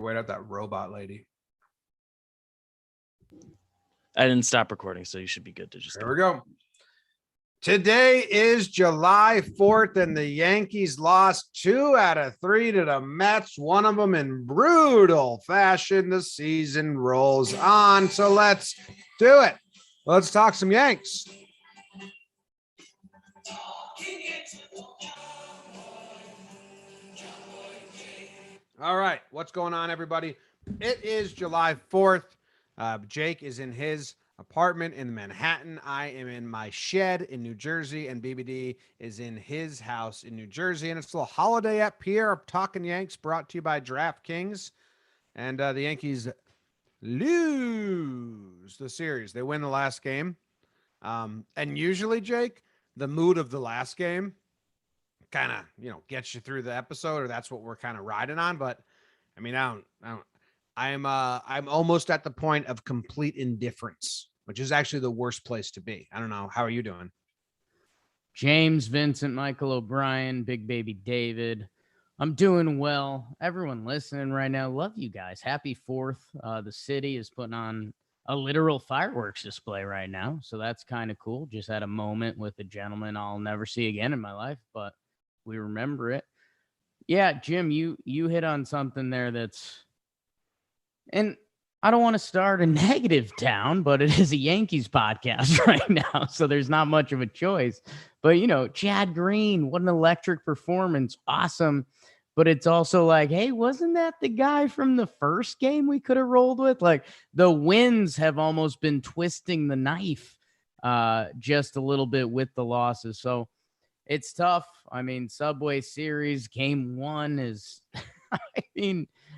Or wait out that robot lady. I didn't stop recording, so you should be good to just. There we go. Today is July 4th, and the Yankees lost 2 out of 3 to the Mets, one of them in brutal fashion. The season rolls on, so let's do it. Let's talk some Yanks. All right, what's going on, everybody? It is July 4th. Jake is in his apartment in Manhattan. I am in my shed in New Jersey, and BBD is in his house in New Jersey. And it's a little holiday up here. Talking Yanks, brought to you by DraftKings. And the Yankees lose the series. They win the last game. And usually, Jake, the mood of the last game kind of, gets you through the episode, or that's what we're kind of riding on. But I mean, I'm almost at the point of complete indifference, which is actually the worst place to be. I don't know. How are you doing? James, Vincent, Michael O'Brien, Big Baby David. I'm doing well. Everyone listening right now, love you guys. Happy 4th. The city is putting on a literal fireworks display right now, so that's kind of cool. Just had a moment with a gentleman I'll never see again in my life, but we remember it. Yeah, Jim, you hit on something there that's, and I don't want to start a negative town, but it is a Yankees podcast right now, so there's not much of a choice. But, Chad Green, what an electric performance. Awesome. But it's also like, hey, wasn't that the guy from the first game we could have rolled with? Like, the wins have almost been twisting the knife just a little bit with the losses. So it's tough. I mean, Subway Series game 1 is,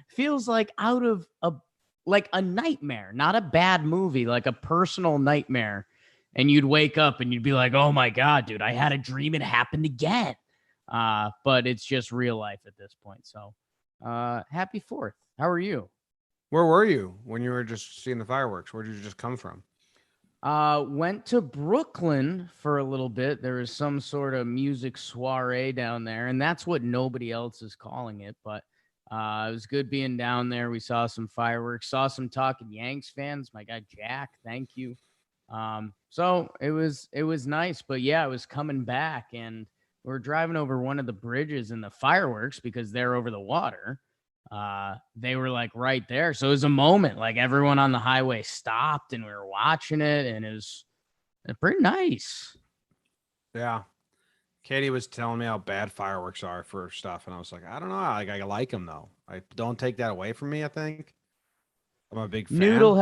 feels like out of a nightmare, not a bad movie, like a personal nightmare. And you'd wake up and you'd be like, oh my God, dude, I had a dream. It happened again. But it's just real life at this point. So happy 4th. How are you? Where were you when you were just seeing the fireworks? Where did you just come from? Went to Brooklyn for a little bit. There was some sort of music soiree down there, and that's what nobody else is calling it. But it was good being down there. We saw some fireworks, saw some Talking Yanks fans. My guy Jack, thank you. So it was nice. But yeah, I was coming back, and we were driving over one of the bridges, and the fireworks, because they're over the water, they were like right there. So it was a moment, like everyone on the highway stopped and we were watching it, and it was pretty nice. Yeah. Katie was telling me how bad fireworks are for stuff. And I was like, I don't know. I like them though. I don't take that away from me. I think I'm a big fan. Noodle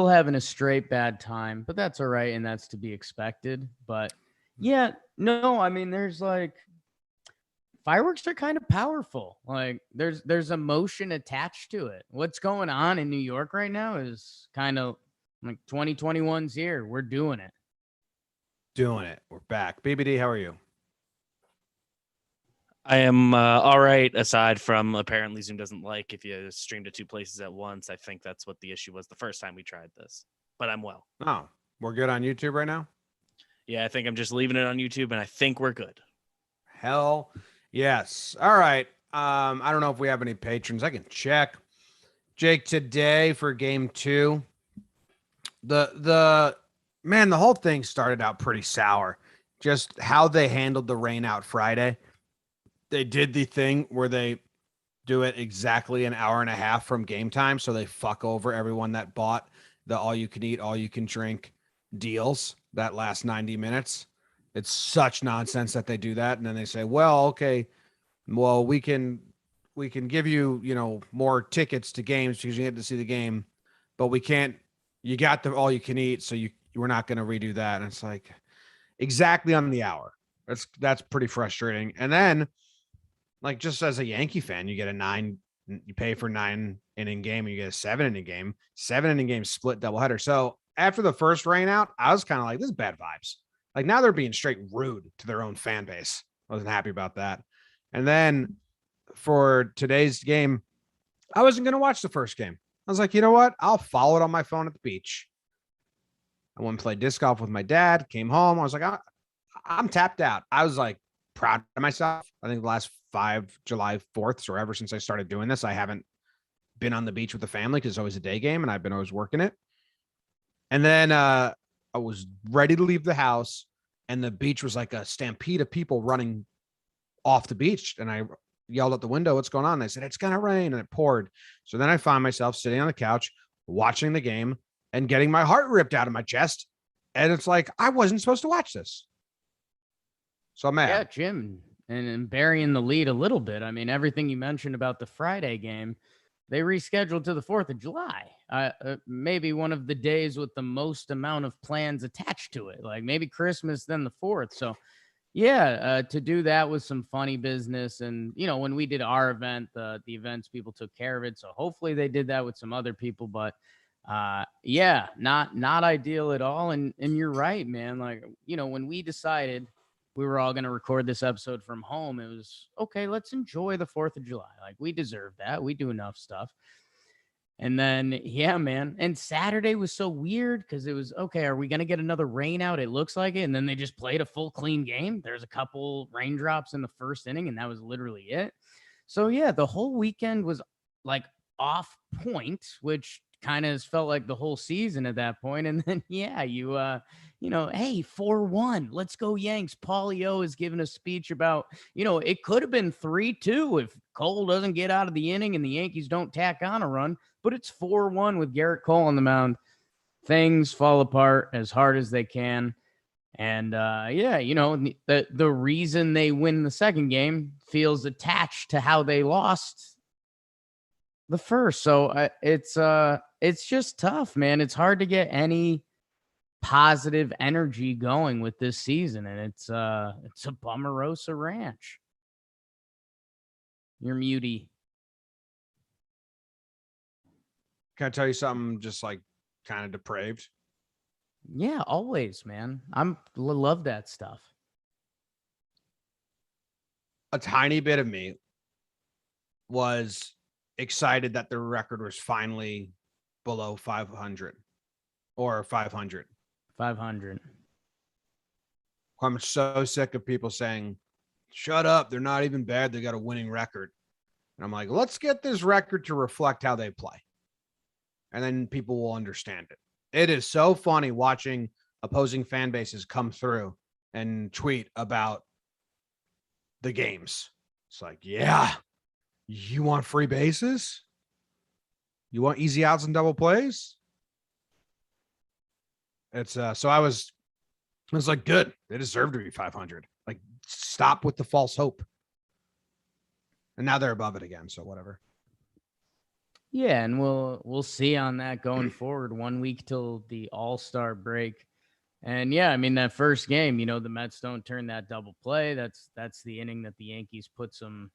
having a straight bad time, but that's all right. And that's to be expected. But yeah, no, I mean, there's like, fireworks are kind of powerful. Like there's emotion attached to it. What's going on in New York right now is kind of like 2021's here. We're doing it. We're back. BBD, how are you? I am all right, aside from apparently Zoom doesn't like if you stream to 2 places at once. I think that's what the issue was the first time we tried this, but I'm well. Oh, we're good on YouTube right now? Yeah, I think I'm just leaving it on YouTube, and I think we're good. Hell yes. All right. I don't know if we have any patrons. I can check. Jake, today for game 2, the whole thing started out pretty sour. Just how they handled the rain out Friday. They did the thing where they do it exactly an hour and a half from game time, so they fuck over everyone that bought the all-you-can-eat, all-you-can-drink deals that last 90 minutes. It's such nonsense that they do that, and then they say, well, okay, well, we can give you, more tickets to games because you get to see the game, but we can't. You got the all-you-can-eat, so we're not going to redo that. And it's like exactly on the hour. That's pretty frustrating. And then, like, just as a Yankee fan, you pay for 9-inning game, and you get a 7-inning game. 7-inning game split doubleheader. So after the first rain out, I was kind of like, this is bad vibes. Like, now they're being straight rude to their own fan base. I wasn't happy about that. And then for today's game, I wasn't going to watch the first game. I was like, you know what? I'll follow it on my phone at the beach. I went and played disc golf with my dad, came home. I was like, I'm tapped out. I was like proud of myself. I think the last 5 July 4ths or ever since I started doing this, I haven't been on the beach with the family because it's always a day game and I've been always working it. And then I was ready to leave the house and the beach was like a stampede of people running off the beach. And I yelled out the window, what's going on? And they said, it's going to rain. And it poured. So then I found myself sitting on the couch, watching the game and getting my heart ripped out of my chest. And it's like, I wasn't supposed to watch this. So I'm mad. Yeah, Jim, and burying the lead a little bit. I mean, everything you mentioned about the Friday game, they rescheduled to the 4th of July. Maybe one of the days with the most amount of plans attached to it. Like maybe Christmas, then the 4th. So yeah, to do that was some funny business. And, you know, when we did our event, the events people took care of it. So hopefully they did that with some other people. But yeah, not ideal at all. And you're right, man. Like, you know, when we decided we were all going to record this episode from home, it was okay. Let's enjoy the 4th of July. Like we deserve that. We do enough stuff. And then, yeah, man. And Saturday was so weird because it was, okay, are we going to get another rain out? It looks like it. And then they just played a full clean game. There's a couple raindrops in the first inning, and that was literally it. So, yeah, the whole weekend was like off point, which kind of felt like the whole season at that point. And then, yeah, you know, hey, 4-1, let's go Yanks. Paulie O is giving a speech about, you know, it could have been 3-2 if Cole doesn't get out of the inning and the Yankees don't tack on a run, but it's 4-1 with Garrett Cole on the mound. Things fall apart as hard as they can. And yeah, you know, the reason they win the second game feels attached to how they lost the first. So it's just tough, man. It's hard to get any positive energy going with this season, and it's a Bummerosa Ranch. You're muty. Can I tell you something just like kind of depraved? Yeah, always, man. Love that stuff. A tiny bit of me was excited that the record was finally below 500 or 500. 500. I'm so sick of people saying, shut up, they're not even bad, they got a winning record. And I'm like, let's get this record to reflect how they play. And then people will understand it. It is so funny watching opposing fan bases come through and tweet about the games. It's like, yeah, you want free bases? You want easy outs and double plays? It's so I was like, good. They deserve to be 500. Like, stop with the false hope. And now they're above it again. So whatever. Yeah, and we'll see on that going forward. 1 week till the All-Star break. And yeah, I mean, that first game, you know, the Mets don't turn that double play. That's the inning that the Yankees put some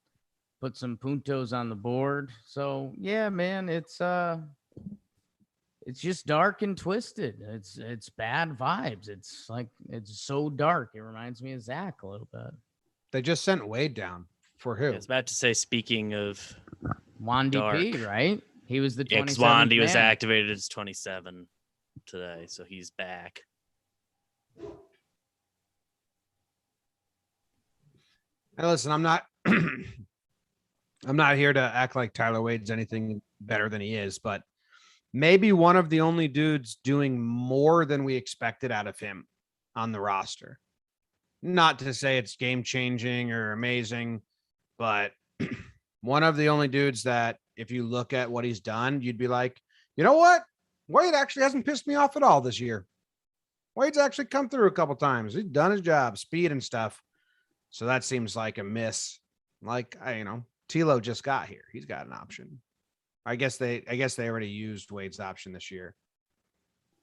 puntos on the board. So yeah, man, it's just dark and twisted. It's bad vibes. It's like, it's so dark. It reminds me of Zach a little bit. They just sent Wade down for who? I was about to say, speaking of Wandy P, right? He was the 27th Wandy man. was activated as 27 today, so he's back. And listen, I'm not I'm not here to act like Tyler Wade's anything better than he is, but maybe one of the only dudes doing more than we expected out of him on the roster. Not to say it's game changing or amazing, but one of the only dudes that if you look at what he's done, you'd be like, you know what? Wade actually hasn't pissed me off at all this year. Wade's actually come through a couple times. He's done his job, speed and stuff. So that seems like a miss. Like, Tilo just got here. He's got an option. I guess they already used Wade's option this year.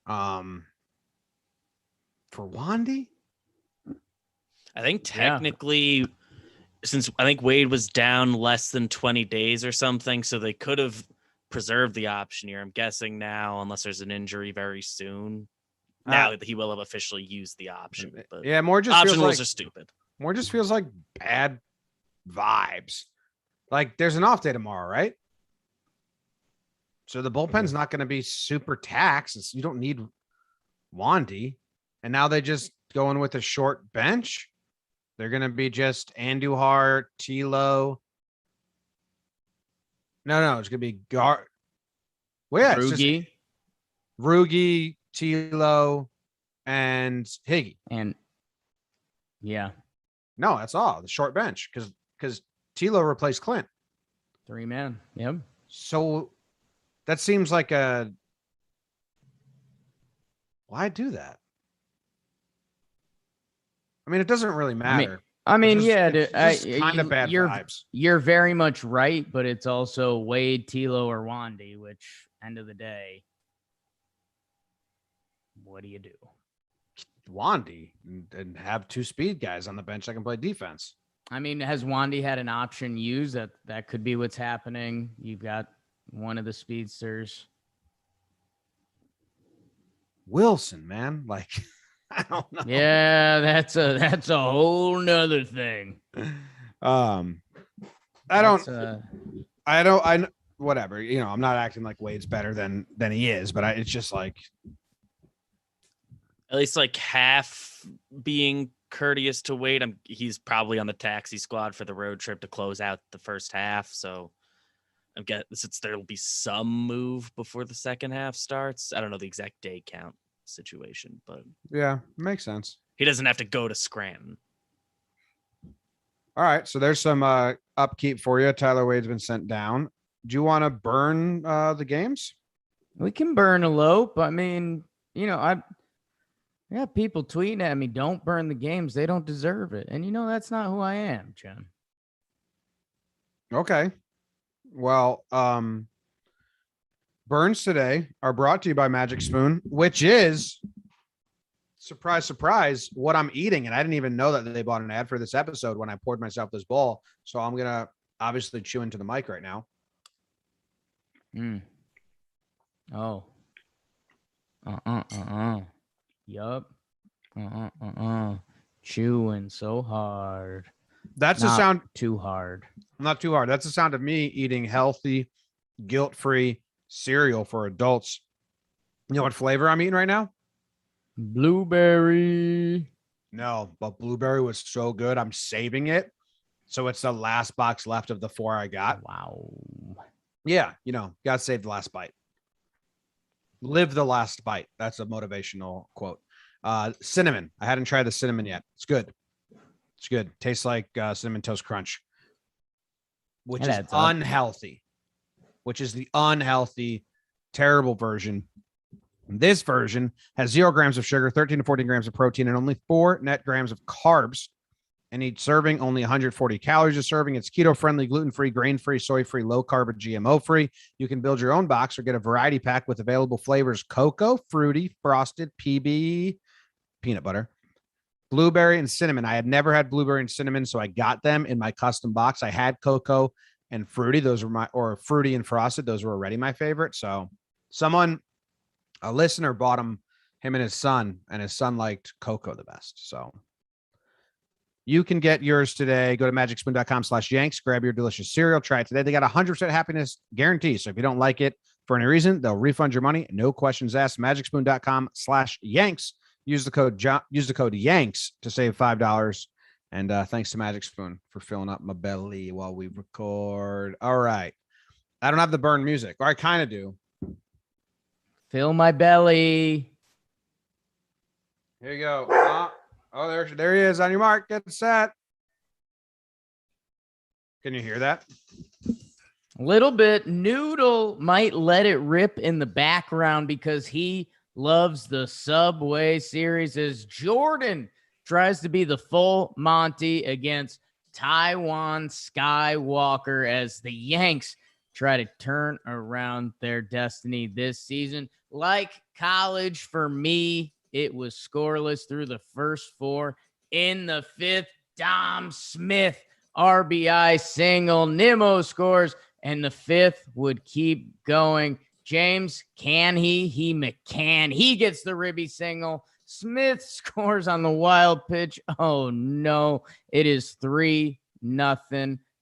For Wandy? I think technically, since I think Wade was down less than 20 days or something, so they could have preserved the option here. I'm guessing now, unless there's an injury very soon, now he will have officially used the option. But yeah, more just option feels rules like, are stupid. More just feels like bad vibes. Like there's an off day tomorrow, right? So the bullpen's not going to be super taxed. You don't need Wandy. And now they just going with a short bench. They're going to be just Andujar, Tilo. No, it's going to be Well, yeah, it's just Rugi, Rugi, Tilo, and Higgy. and No, that's all. The short bench because Tilo replaced Clint. 3-man. Yep. So that seems like a why do that? I mean, it doesn't really matter. I mean, it's just kind of bad vibes. You're very much right, but it's also Wade, Tilo, or Wandy, which end of the day, what do you do? Wandy and have 2 speed guys on the bench that can play defense. I mean, has Wandy had an option used? That could be what's happening. You've got one of the speedsters. Wilson, man, like I don't know. Yeah, that's a whole nother thing. I whatever, I'm not acting like Wade's better than he is, but it's just like at least like half being courteous to Wade. He's probably on the taxi squad for the road trip to close out the first half. So I'm guessing there'll be some move before the second half starts. I don't know the exact day count situation, but yeah, makes sense. He doesn't have to go to Scranton. All right, so there's some upkeep for you. Tyler Wade's been sent down. Do you want to burn the games? We can burn a lope. I mean, I got people tweeting at me, don't burn the games. They don't deserve it. And that's not who I am, Jim. Okay. Well, burns today are brought to you by Magic Spoon, which is surprise, surprise, what I'm eating. And I didn't even know that they bought an ad for this episode when I poured myself this bowl. So I'm going to obviously chew into the mic right now. Oh. Yup. Chewing so hard. That's the sound. Too hard. Not too hard. That's the sound of me eating healthy, guilt-free cereal for adults. You know what flavor I'm eating right now? Blueberry. No, but blueberry was so good. I'm saving it. So it's the last box left of the 4 I got. Wow. Yeah, got to save the last bite. Live the last bite. That's a motivational quote. Cinnamon. I hadn't tried the cinnamon yet. It's good. It's good. Tastes like Cinnamon Toast Crunch, which is unhealthy, which is the unhealthy, terrible version. This version has 0 grams of sugar, 13 to 14 grams of protein, and only 4 net grams of carbs. And each serving, only 140 calories a serving. It's keto-friendly, gluten-free, grain-free, soy-free, low-carb, and GMO-free. You can build your own box or get a variety pack with available flavors: cocoa, fruity, frosted, PB, peanut butter, blueberry, and cinnamon. I had never had blueberry and cinnamon, so I got them in my custom box. I had cocoa and fruity. Those were or fruity and frosted. Those were already my favorite. So a listener bought him and his son liked cocoa the best. So you can get yours today. Go to magicspoon.com/Yanks. Grab your delicious cereal. Try it today. They got 100% happiness guarantee. So if you don't like it for any reason, they'll refund your money. No questions asked. Magicspoon.com/Yanks. Use the code Yanks to save $5. And thanks to Magic Spoon for filling up my belly while we record. All right. I don't have the burn music, or I kind of do. Fill my belly. Here you go. Oh, there he is. On your mark, get set. Can you hear that? A little bit. Noodle might let it rip in the background because he loves the Subway Series as Jordan tries to be the full Monty against Taiwan Skywalker as the Yanks try to turn around their destiny this season. Like college for me, it was scoreless through the first 4. In the 5th, Dom Smith, RBI single. Nimmo scores, and the 5th would keep going. James, can he? He McCann. He gets the ribby single. Smith scores on the wild pitch. Oh, no. It is 3-0.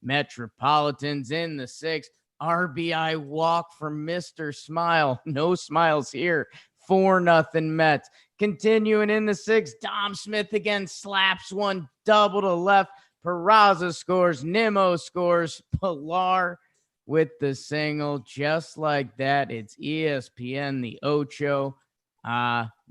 Metropolitans in the 6th. RBI walk from Mr. Smile. No smiles here. 4-0 Mets. Continuing in the 6th, Dom Smith again slaps one double to left. Peraza scores. Nimmo scores. Pilar with the single. Just like that, it's ESPN, the Ocho.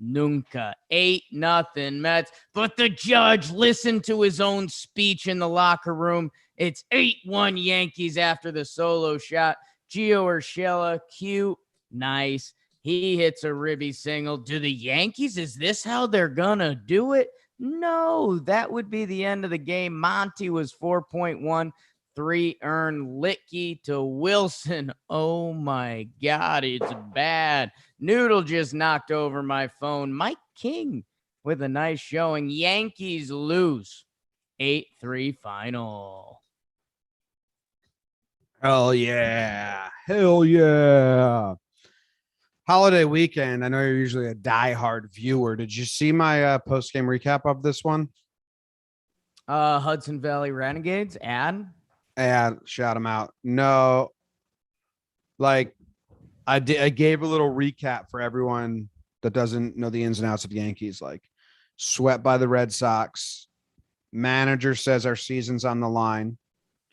Nunca. 8-0 Mets. But the judge listened to his own speech in the locker room. It's 8-1 Yankees after the solo shot. Gio Urshela, cute, nice. He hits a ribby single. Do the Yankees, is this how they're gonna do it? No, that would be the end of the game. Monty was 4.1. 3 earned. Litke to Wilson. Oh my God, it's bad. Noodle just knocked over my phone. Mike King with a nice showing. Yankees lose 8-3 final. Hell yeah. Hell yeah. Holiday weekend. I know you're usually a diehard viewer. Did you see my post-game recap of this one? Hudson Valley Renegades ad. And shout them out. No, like I gave a little recap for everyone that doesn't know the ins and outs of Yankees. Like swept by the Red Sox. Manager says our season's on the line.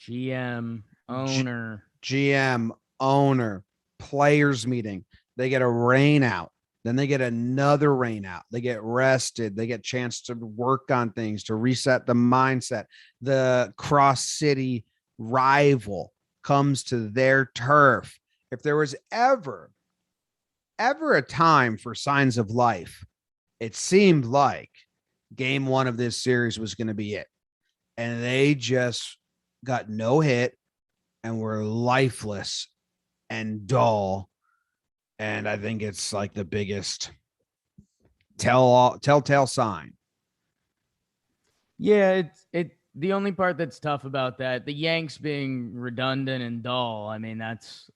GM, owner. GM, owner, players meeting. They get a rain out. Then they get another rain out. They get rested. They get a chance to work on things, to reset the mindset. The cross city rival comes to their turf. If there was ever a time for signs of life, it seemed like game one of this series was going to be it. And they just got no hit and were lifeless and dull. And I think it's like the biggest telltale sign. Yeah, it's the only part that's tough about that. The Yanks being redundant and dull. I mean, that's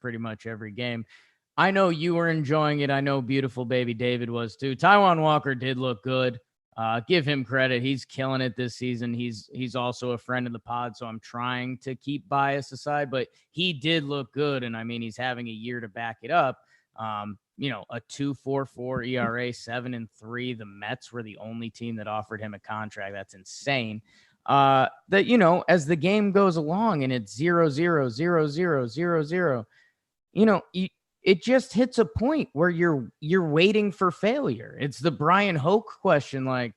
pretty much every game. I know you were enjoying it. I know beautiful baby David was too. Taijuan Walker did look good. Give him credit. He's killing it this season. He's also a friend of the pod, so I'm trying to keep bias aside, but he did look good. And I mean, he's having a year to back it up. A 2.44 ERA, 7-3. The Mets were the only team that offered him a contract. That's insane. As the game goes along and it's 0-0, 0-0, 0-0, it just hits a point where you're waiting for failure. It's the Brian Hoke question. Like,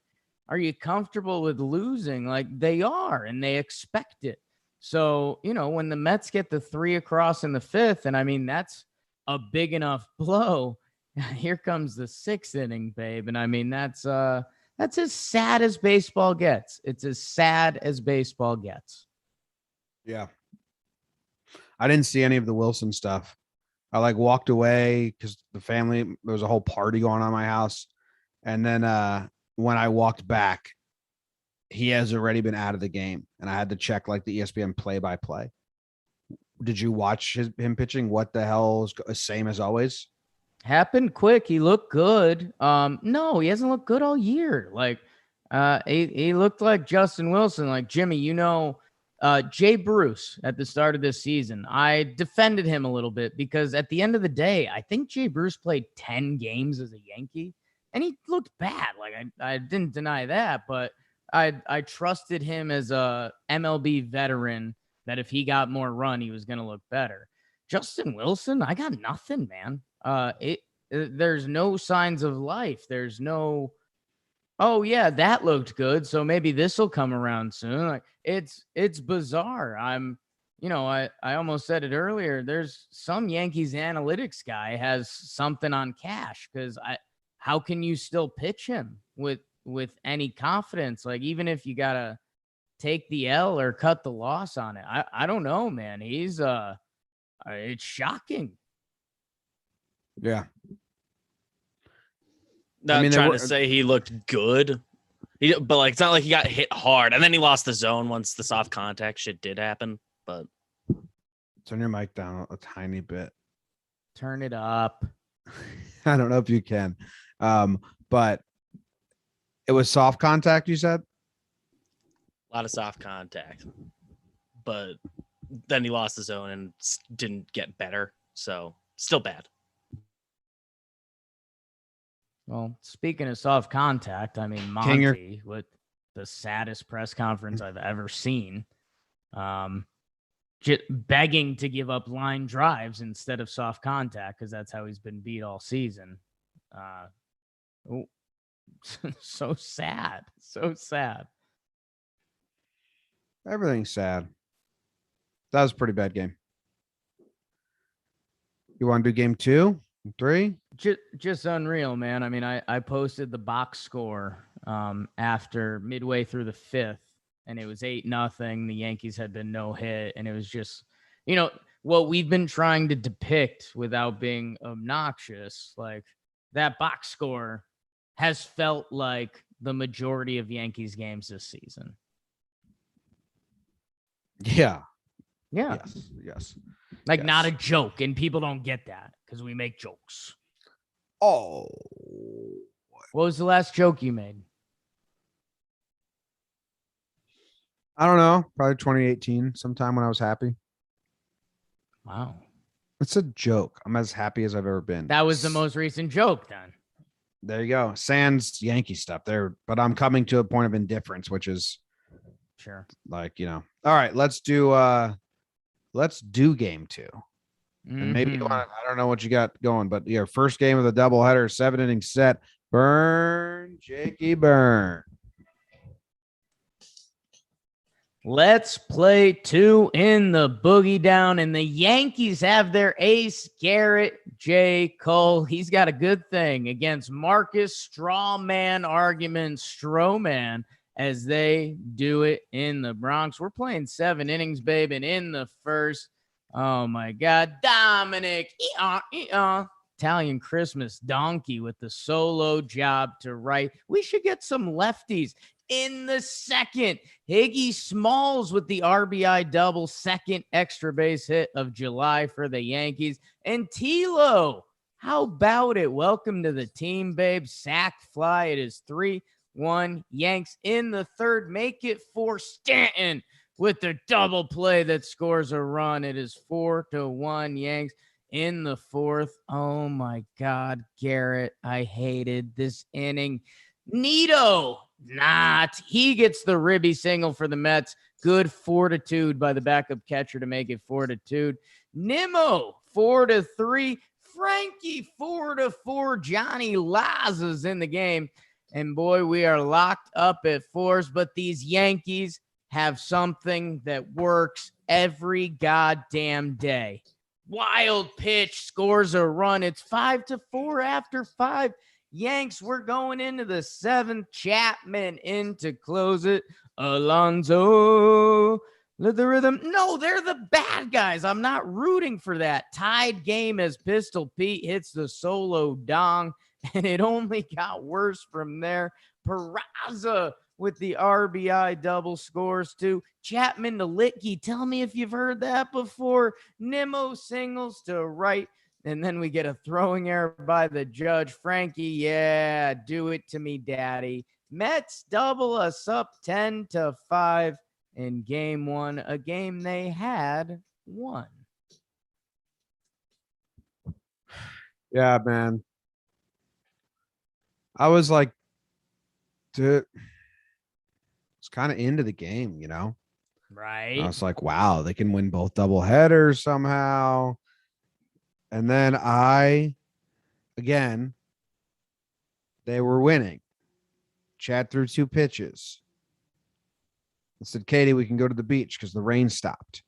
are you comfortable with losing? Like, they are, and they expect it. So, when the Mets get the 3 across in the 5th, and I mean, that's a big enough blow. Here comes the 6th inning, babe. And I mean, that's as sad as baseball gets. It's as sad as baseball gets. Yeah. I didn't see any of the Wilson stuff. I walked away because there was a whole party going on in my house. And then when I walked back, he has already been out of the game. And I had to check the ESPN play-by-play. Did you watch him pitching? What the hell is the same as always? Happened quick. He looked good. No, he hasn't looked good all year. He looked like Justin Wilson. Like Jimmy, Jay Bruce at the start of this season, I defended him a little bit because at the end of the day, I think Jay Bruce played 10 games as a Yankee and he looked bad. I didn't deny that, but I trusted him as a MLB veteran that if he got more run, he was going to look better. Justin Wilson, I got nothing, man. There's no signs of life. There's no, oh yeah, that looked good, so maybe this will come around soon. It's bizarre. I almost said it earlier. There's some Yankees analytics guy has something on Cash because how can you still pitch him with any confidence? Even if you gotta take the L or cut the loss on it, I don't know, man. He's it's shocking. Yeah. Not trying to say he looked good, but it's not like he got hit hard and then he lost the zone once the soft contact shit did happen. But turn your mic down a tiny bit. Turn it up. I don't know if you can, but it was soft contact. You said a lot of soft contact, but then he lost the zone and didn't get better. So still bad. Well, speaking of soft contact, I mean, Monty with the saddest press conference I've ever seen. just begging to give up line drives instead of soft contact because that's how he's been beat all season. So sad. So sad. Everything's sad. That was a pretty bad game. You want to do game 2, 3? Just unreal, man. I mean, I posted the box score after midway through the 5th, and it was 8-0. The Yankees had been no hit, and it was just, what we've been trying to depict without being obnoxious. Like, that box score has felt like the majority of Yankees games this season. Yeah. Yeah. Yes. Like, not a joke, and people don't get that because we make jokes. Oh. What was the last joke you made? I don't know. Probably 2018, sometime when I was happy. Wow. It's a joke. I'm as happy as I've ever been. That was the most recent joke, then. There you go. Sans Yankee stuff there. But I'm coming to a point of indifference, which is sure. Like, All right, let's do game 2. And maybe you want I don't know what you got going, but your first game of the doubleheader, 7-inning set. Burn, Jakey, burn. Let's play 2 in the boogie down, and the Yankees have their ace, Garrett J. Cole. He's got a good thing against Marcus Strawman Argument Stroman as they do it in the Bronx. We're playing 7 innings, babe, and in the first, oh my God, Dominic, Italian Christmas donkey with the solo job to right. We should get some lefties. In the second, Higgy Smalls with the RBI double, second extra base hit of July for the Yankees. And Tilo, how about it? Welcome to the team, babe. Sack fly. It is 3-1 Yanks in the third. Make it 4 Stanton with the double play that scores a run. It is 4-1 Yanks in the fourth. Oh my God, Garrett, I hated this inning. Nito, he gets the ribby single for the Mets. Good fortitude by the backup catcher to make it 4-2. Nimmo 4-3. Frankie 4-4. Johnny Laza's in the game. And boy, we are locked up at 4s, but these Yankees have something that works every goddamn day. Wild pitch, scores a run. It's 5-4 after 5. Yanks, we're going into the 7th. Chapman in to close it. Alonso, let the rhythm. No, they're the bad guys. I'm not rooting for that. Tied game as Pistol Pete hits the solo dong, and it only got worse from there. Piazza with the RBI double scores too. Chapman to Litke. Tell me if you've heard that before. Nimmo singles to right. And then we get a throwing error by the judge. Frankie, yeah, do it to me, daddy. Mets double us up 10-5 in game 1, a game they had won. Yeah, man. I was like, dude, it's kind of into the game, Right. I was like, wow, they can win both double headers somehow. And then again, they were winning. Chad threw 2 pitches. I said, Katie, we can go to the beach because the rain stopped.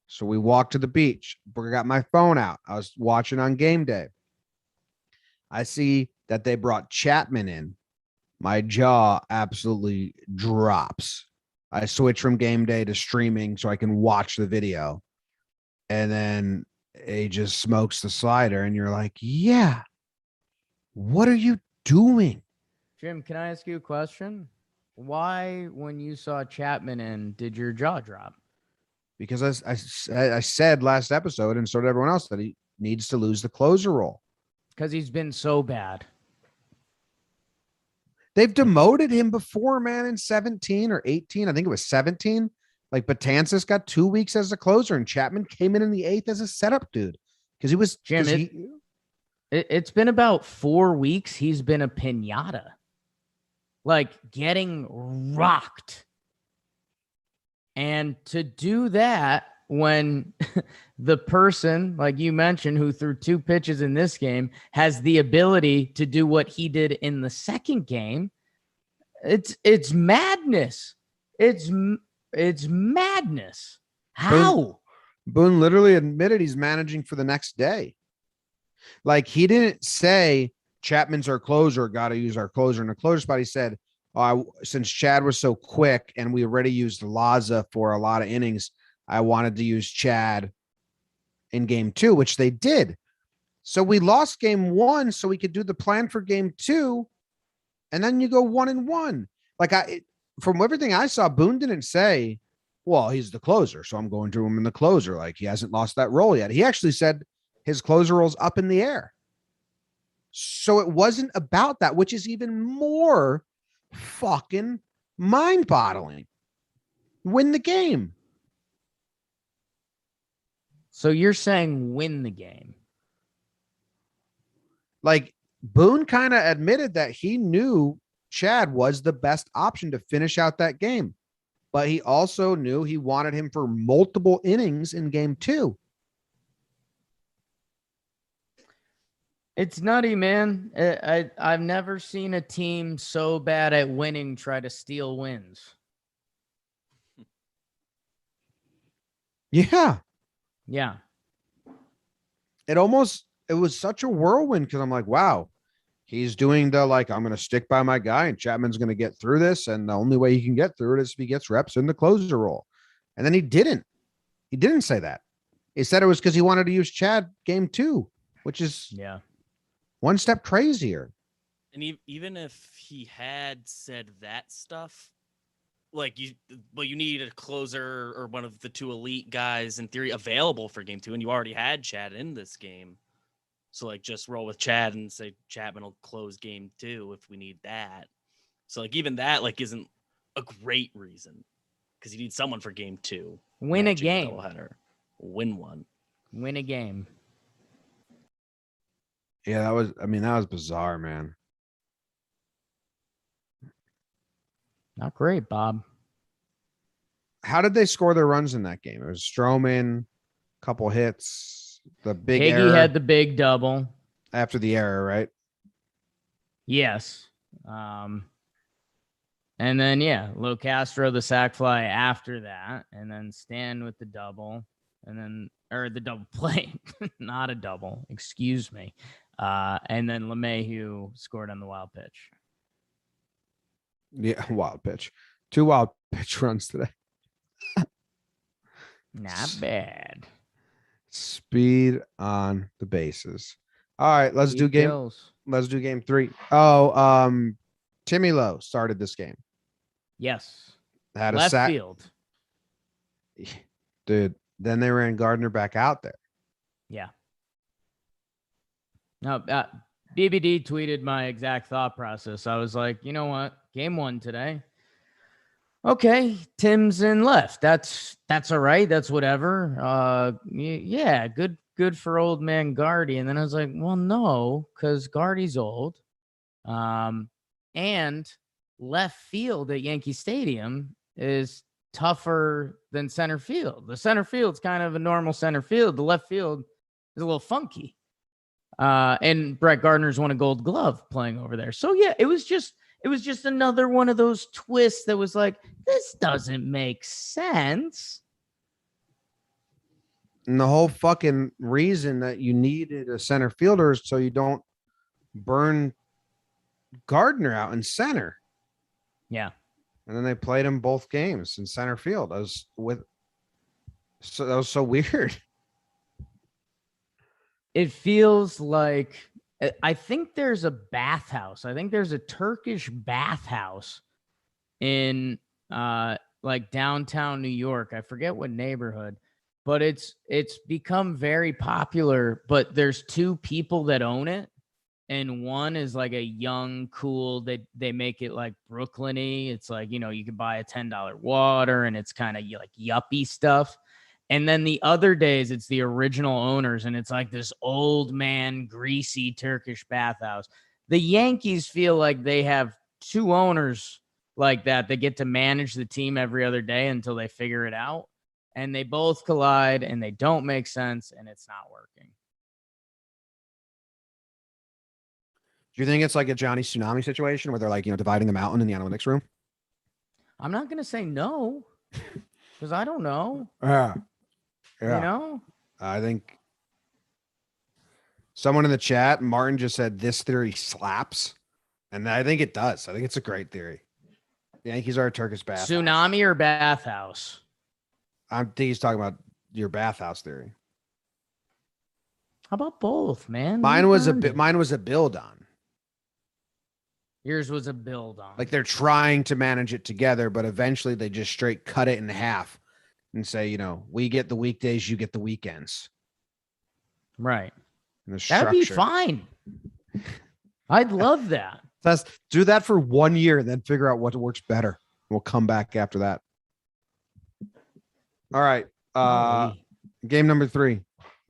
So we walked to the beach. I got my phone out. I was watching on game day. I see that they brought Chapman in. My jaw absolutely drops. I switch from game day to streaming so I can watch the video. And then he just smokes the slider, and you're like, yeah, what are you doing? Jim, can I ask you a question? Why, when you saw Chapman in, did your jaw drop? Because I said last episode, and so did everyone else, that he needs to lose the closer role. Because he's been so bad. They've demoted him before, man, in 17 or 18. I think it was 17. Like, Betances got 2 weeks as a closer, and Chapman came in the 8th as a setup dude. Because he was... Jim, it's been about 4 weeks. He's been a piñata. Like, getting rocked. And to do that when the person, like you mentioned, who threw 2 pitches in this game has the ability to do what he did in the second game, it's madness. It's madness. How? Boone literally admitted he's managing for the next day. Like, he didn't say Chapman's our closer, got to use our closer in the closer spot. He said, since Chad was so quick and we already used Laza for a lot of innings, I wanted to use Chad in game 2, which they did. So we lost game 1 so we could do the plan for game 2. And then you go 1-1. Like, from everything I saw, Boone didn't say, well, he's the closer, so I'm going to him in the closer. Like, he hasn't lost that role yet. He actually said his closer role's up in the air. So it wasn't about that, which is even more fucking mind-boggling. Win the game. So you're saying win the game? Like, Boone kind of admitted that he knew Chad was the best option to finish out that game, but he also knew he wanted him for multiple innings in game 2. It's nutty, man. I've never seen a team so bad at winning try to steal wins. Yeah. Yeah. It was such a whirlwind because I'm like, wow, he's doing the, like, I'm going to stick by my guy and Chapman's going to get through this. And the only way he can get through it is if he gets reps in the closer role. And then he didn't say that. He said it was because he wanted to use Chad game 2, which is one step crazier. And even if he had said that stuff, like, you need a closer or one of the 2 elite guys in theory available for game 2, and you already had Chad in this game. So, like, just roll with Chad and say Chapman will close game 2 if we need that. So, like, even that, like, isn't a great reason because you need someone for game 2. Win a game. Doubleheader. Win one. Win a game. Yeah, that was bizarre, man. Not great, Bob. How did they score their runs in that game? It was Stroman, couple hits, the big Higgy error had the big double. after the error, right? Yes. And then, Locastro, the sac fly after that, and then Stan with the double, and then, or the double play, not a double, excuse me. And then LeMahieu scored on the wild pitch. Yeah, wild pitch. 2 wild pitch runs today. Not bad. Speed on the bases. All right, let's do game. Kills. Let's do game 3. Oh, Timmy Lowe started this game. Yes. Had Left a sack. field. Dude, then they ran Gardner back out there. Yeah. No, BBD tweeted my exact thought process. I was like, you know what? Game 1 today. Okay, Tim's in left. That's all right. That's whatever. Yeah, good for old man Gardy. And then I was like, well, no, because Gardy's old. And left field at Yankee Stadium is tougher than center field. The center field's kind of a normal center field. The left field is a little funky. And Brett Gardner's won a Gold Glove playing over there. So yeah, it was just another one of those twists that was like, this doesn't make sense. And the whole fucking reason that you needed a center fielder is so you don't burn Gardner out in center. Yeah. And then they played him both games in center field. That was so weird. It feels like, I think there's a bathhouse. I think there's a Turkish bathhouse in like downtown New York. I forget what neighborhood, but it's become very popular, but there's 2 people that own it. And one is like a young, cool, they make it like Brooklyn-y. It's like, you can buy a $10 water and it's kind of like yuppie stuff. And then the other days it's the original owners and it's like this old man, greasy Turkish bathhouse. The Yankees feel like they have 2 owners like that. They get to manage the team every other day until they figure it out. And they both collide and they don't make sense and it's not working. Do you think it's like a Johnny Tsunami situation where they're like, dividing the mountain in the analytics room? I'm not going to say no because I don't know. Yeah. I think someone in the chat, Martin, just said this theory slaps. And I think it does. I think it's a great theory. The Yankees are a Turkish bathhouse. Tsunami or bathhouse? I think he's talking about your bathhouse theory. How about both, man? Mine was a build on. Yours was a build on. Like they're trying to manage it together, but eventually they just straight cut it in half and say, we get the weekdays, you get the weekends. Right. That'd be fine. I'd love that. Do that for 1 year and then figure out what works better. We'll come back after that. All right. Game number 3.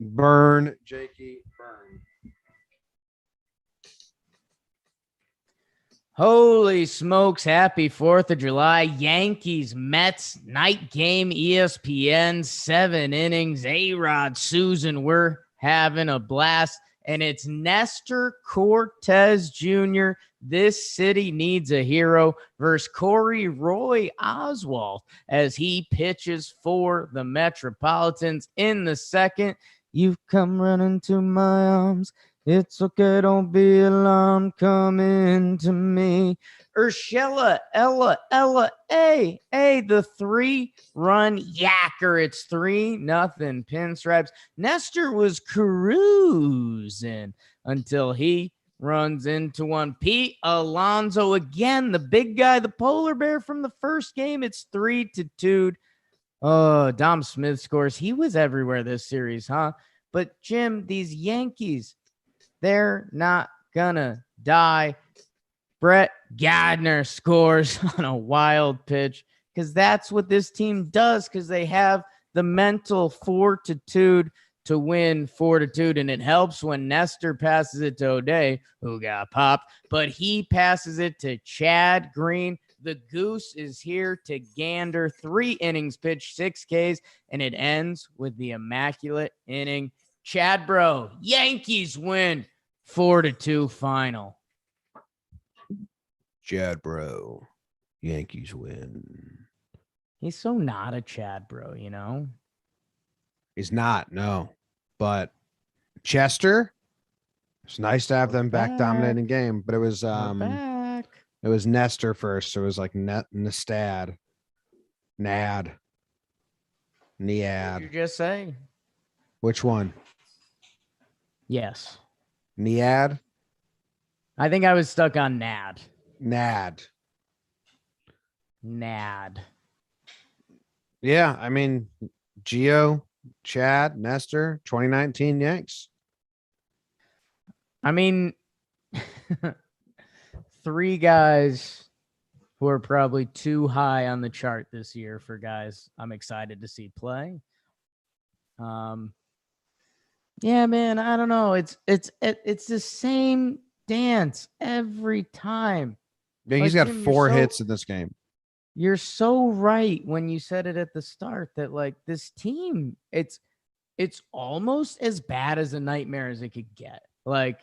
Burn, Jakey, burn. Holy smokes. Happy 4th of July. Yankees, Mets, night game, ESPN, 7 innings. A-Rod, Susan, we're having a blast. And it's Nestor Cortez Jr. This city needs a hero versus Corey Roy Oswalt as he pitches for the Metropolitans in the second. You've come running to my arms. It's okay, don't be alarmed, come into me. Urshela, Ella, the 3-run yacker. It's 3-0 Pinstripes. Nestor was cruising until he runs into one. Pete Alonso again, the big guy, the polar bear from the first game. It's 3-2. Oh, Dom Smith scores. He was everywhere this series, huh? But Jim, these Yankees, they're not gonna die. Brett Gardner scores on a wild pitch because that's what this team does, because they have the mental fortitude to win 4-2. And it helps when Nestor passes it to O'Day, who got popped, but he passes it to Chad Green. The Goose is here to gander. 3 innings pitched, 6 Ks, and it ends with the immaculate inning. Chad Bro, Yankees win 4-2 final. Chad Bro, Yankees win. He's so not a Chad Bro, He's not, no. But Chestor, it's nice to have them back dominating game, but it was it was Nestor first, so it was like Nestad. Nad. Niad. What did you just say? Which one? Yes. Niad? I think I was stuck on Nad. Nad. Yeah, I mean, Gio, Chad, Nestor, 2019 Yanks. I mean, 3 guys who are probably too high on the chart this year for guys I'm excited to see play. Yeah, man, I don't know. It's the same dance every time. Yeah, he's got 4 hits in this game. You're so right when you said it at the start that this team, it's almost as bad as a nightmare as it could get.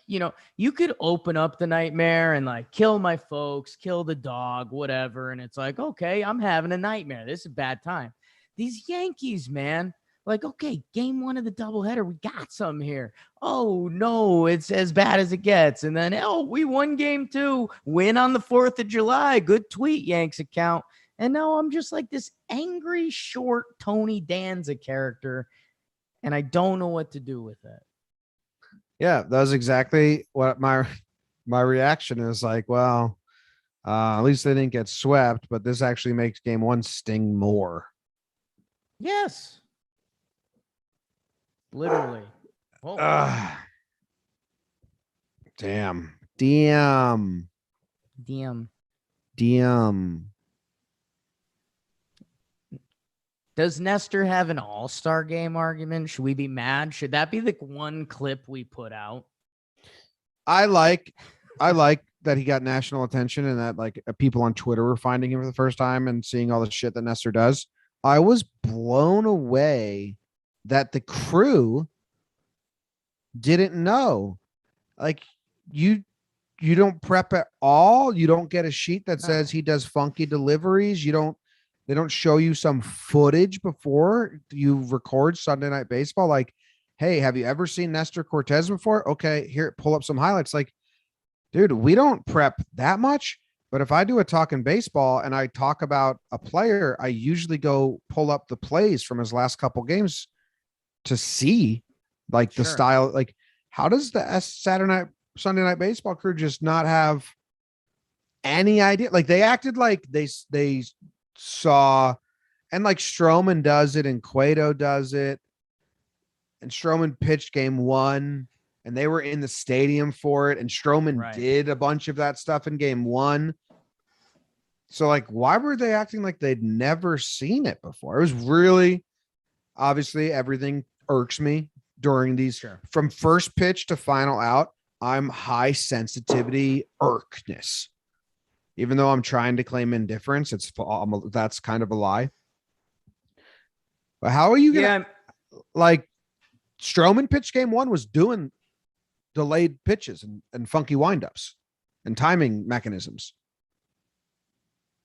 You could open up the nightmare and kill my folks, kill the dog, whatever. And it's okay, I'm having a nightmare. This is a bad time. These Yankees, man, okay, game 1 of the doubleheader, we got some here. Oh no, it's as bad as it gets. And then, we won game 2, win on the 4th of July. Good tweet, Yanks account. And now I'm just this angry, short Tony Danza character. And I don't know what to do with it. Yeah, that was exactly what my reaction is well, at least they didn't get swept, but this actually makes game 1 sting more. Yes. Literally. Damn. Does Nestor have an all-star game argument? Should we be mad? Should that be the one clip we put out? I like that he got national attention and that like people on Twitter were finding him for the first time and seeing all the shit that Nestor does, I was blown away that the crew didn't know. Like you don't prep at all. You don't get a sheet that says he does funky deliveries. They don't show you some footage before you record Sunday Night Baseball. Like, hey, have you ever seen Nestor Cortez before? Okay, here, pull up some highlights. Like, dude, we don't prep that much. But if I do a talking baseball and I talk about a player, I usually go pull up the plays from his last couple games to see like the style. Like, how does the Sunday Night Baseball crew just not have any idea? Like, they acted like they saw, and like Stroman does it and Cueto does it, and Stroman pitched game 1 and they were in the stadium for it, and Stroman did a bunch of that stuff in game 1. So like, why were they acting like they'd never seen it before? It was really, obviously everything irks me during these from first pitch to final out. I'm high sensitivity irkness. Even though I'm trying to claim indifference, that's kind of a lie. But how are you gonna like Stroman pitch game 1 was doing delayed pitches and funky windups and timing mechanisms.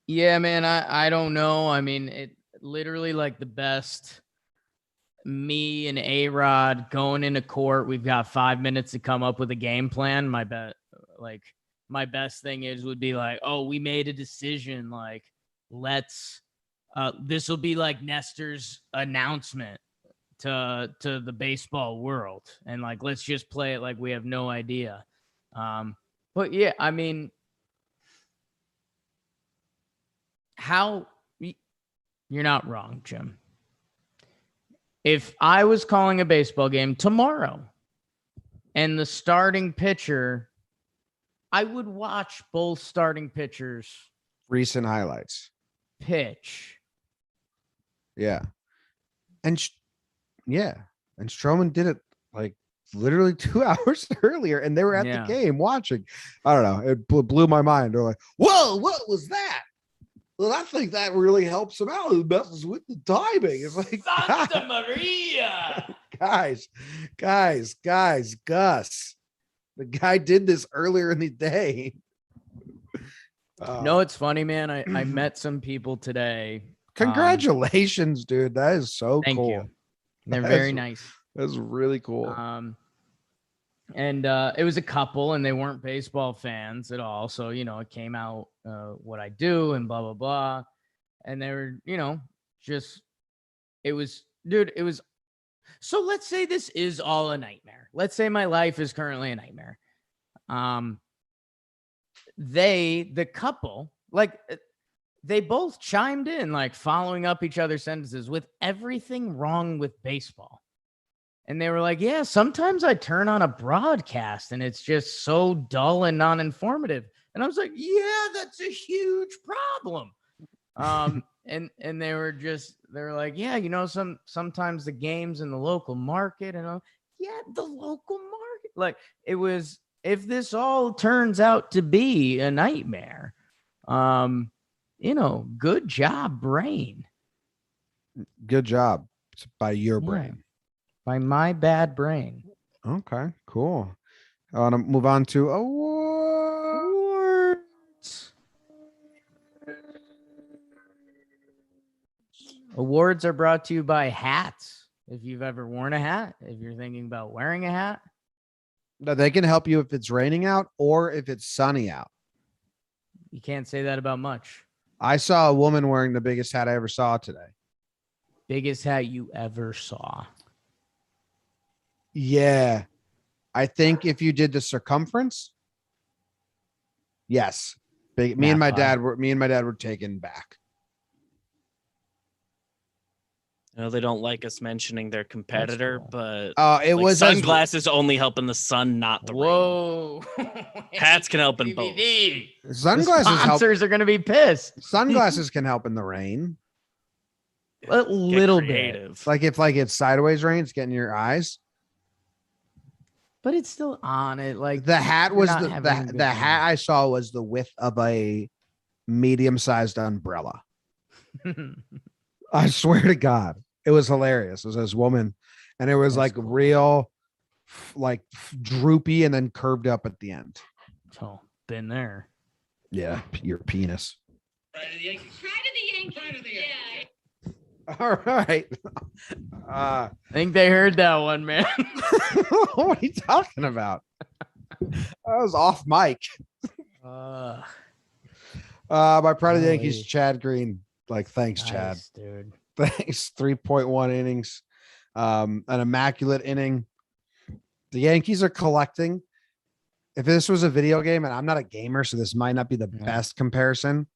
Yeah, man, I don't know. I mean, it literally like the best. Me and A-Rod going into court. We've got 5 minutes to come up with a game plan. My best thing would be like, oh, we made a decision. Like, this will be like Nestor's announcement to the baseball world. And like, let's just play it like we have no idea. But yeah, I mean, you're not wrong, Jim. If I was calling a baseball game tomorrow and the starting pitcher, I would watch both starting pitchers recent highlights pitch. Yeah. And Stroman did it like literally 2 hours earlier and they were at the game watching. I don't know. It blew my mind. They're like, whoa, what was that? Well, I think that really helps him out. It messes with the timing. It's like Santa Maria. Guys, Gus. The guy did this earlier in the day. No, it's funny, man. I met some people today. Congratulations, dude. That is so thank cool. You. They're very nice. That's really cool. And it was a couple and they weren't baseball fans at all. So, it came out what I do and blah, blah, blah. And they were, so let's say this is all a nightmare. Let's say my life is currently a nightmare. The couple, like they both chimed in, like following up each other's sentences with everything wrong with baseball. And they were like, yeah, sometimes I turn on a broadcast and it's just so dull and non-informative. And I was like, yeah, that's a huge problem. And they were like, yeah, sometimes the games in the local market and the local market. Like it was, if this all turns out to be a nightmare, good job, brain. Good job by your brain. By my bad brain. Okay, cool. I want to move on to awards. Awards are brought to you by hats. If you've ever worn a hat, if you're thinking about wearing a hat. No, they can help you if it's raining out or if it's sunny out. You can't say that about much. I saw a woman wearing the biggest hat I ever saw today. Biggest hat you ever saw. Yeah. I think if you did the circumference. Yes. Me and my dad were taken back. I know they don't like us mentioning their competitor, but it was sunglasses only help in the sun, not the rain. Hats can help in both. Sunglasses sponsors are going to be pissed. Sunglasses can help in the rain. A little bit. Like if it's sideways rain, it's getting your eyes. but it's still on it. Like The hat you're was not the having a good hat game. I saw was the width of a medium-sized umbrella. I swear to God, it was hilarious. It was this woman, and it was That's like cool. real, like droopy and then curved up at the end. So been there. Yeah, your penis. Pride of the Yankees. Pride of the Yankees. Yeah. All right. I think they heard that one, man. What are you talking about? I was off mic. Uh, My pride of the Golly. Yankees, Chad Green. Like, thanks, Chad. nice, dude. Thanks. 3.1 innings. An immaculate inning. The Yankees are collecting. If this was a video game, and I'm not a gamer, so this might not be the Yeah. best comparison,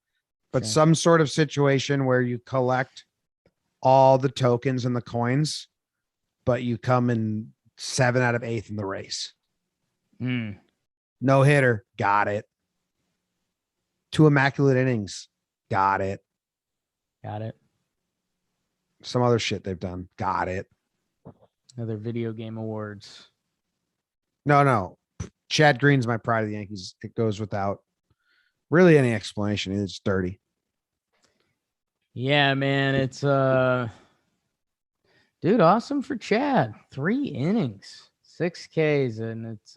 but Sure. some sort of situation where you collect all the tokens and the coins, but you come in 7 out of 8 in the race. Mm, No hitter. Got it. 2 immaculate innings. Got it. got it. Some other shit they've done. Got it. Another video game awards. No. Chad Green's my pride of the Yankees. It goes without really any explanation. It's dirty. Yeah, man. It's dude, awesome for Chad. 3 innings, 6 Ks, and it's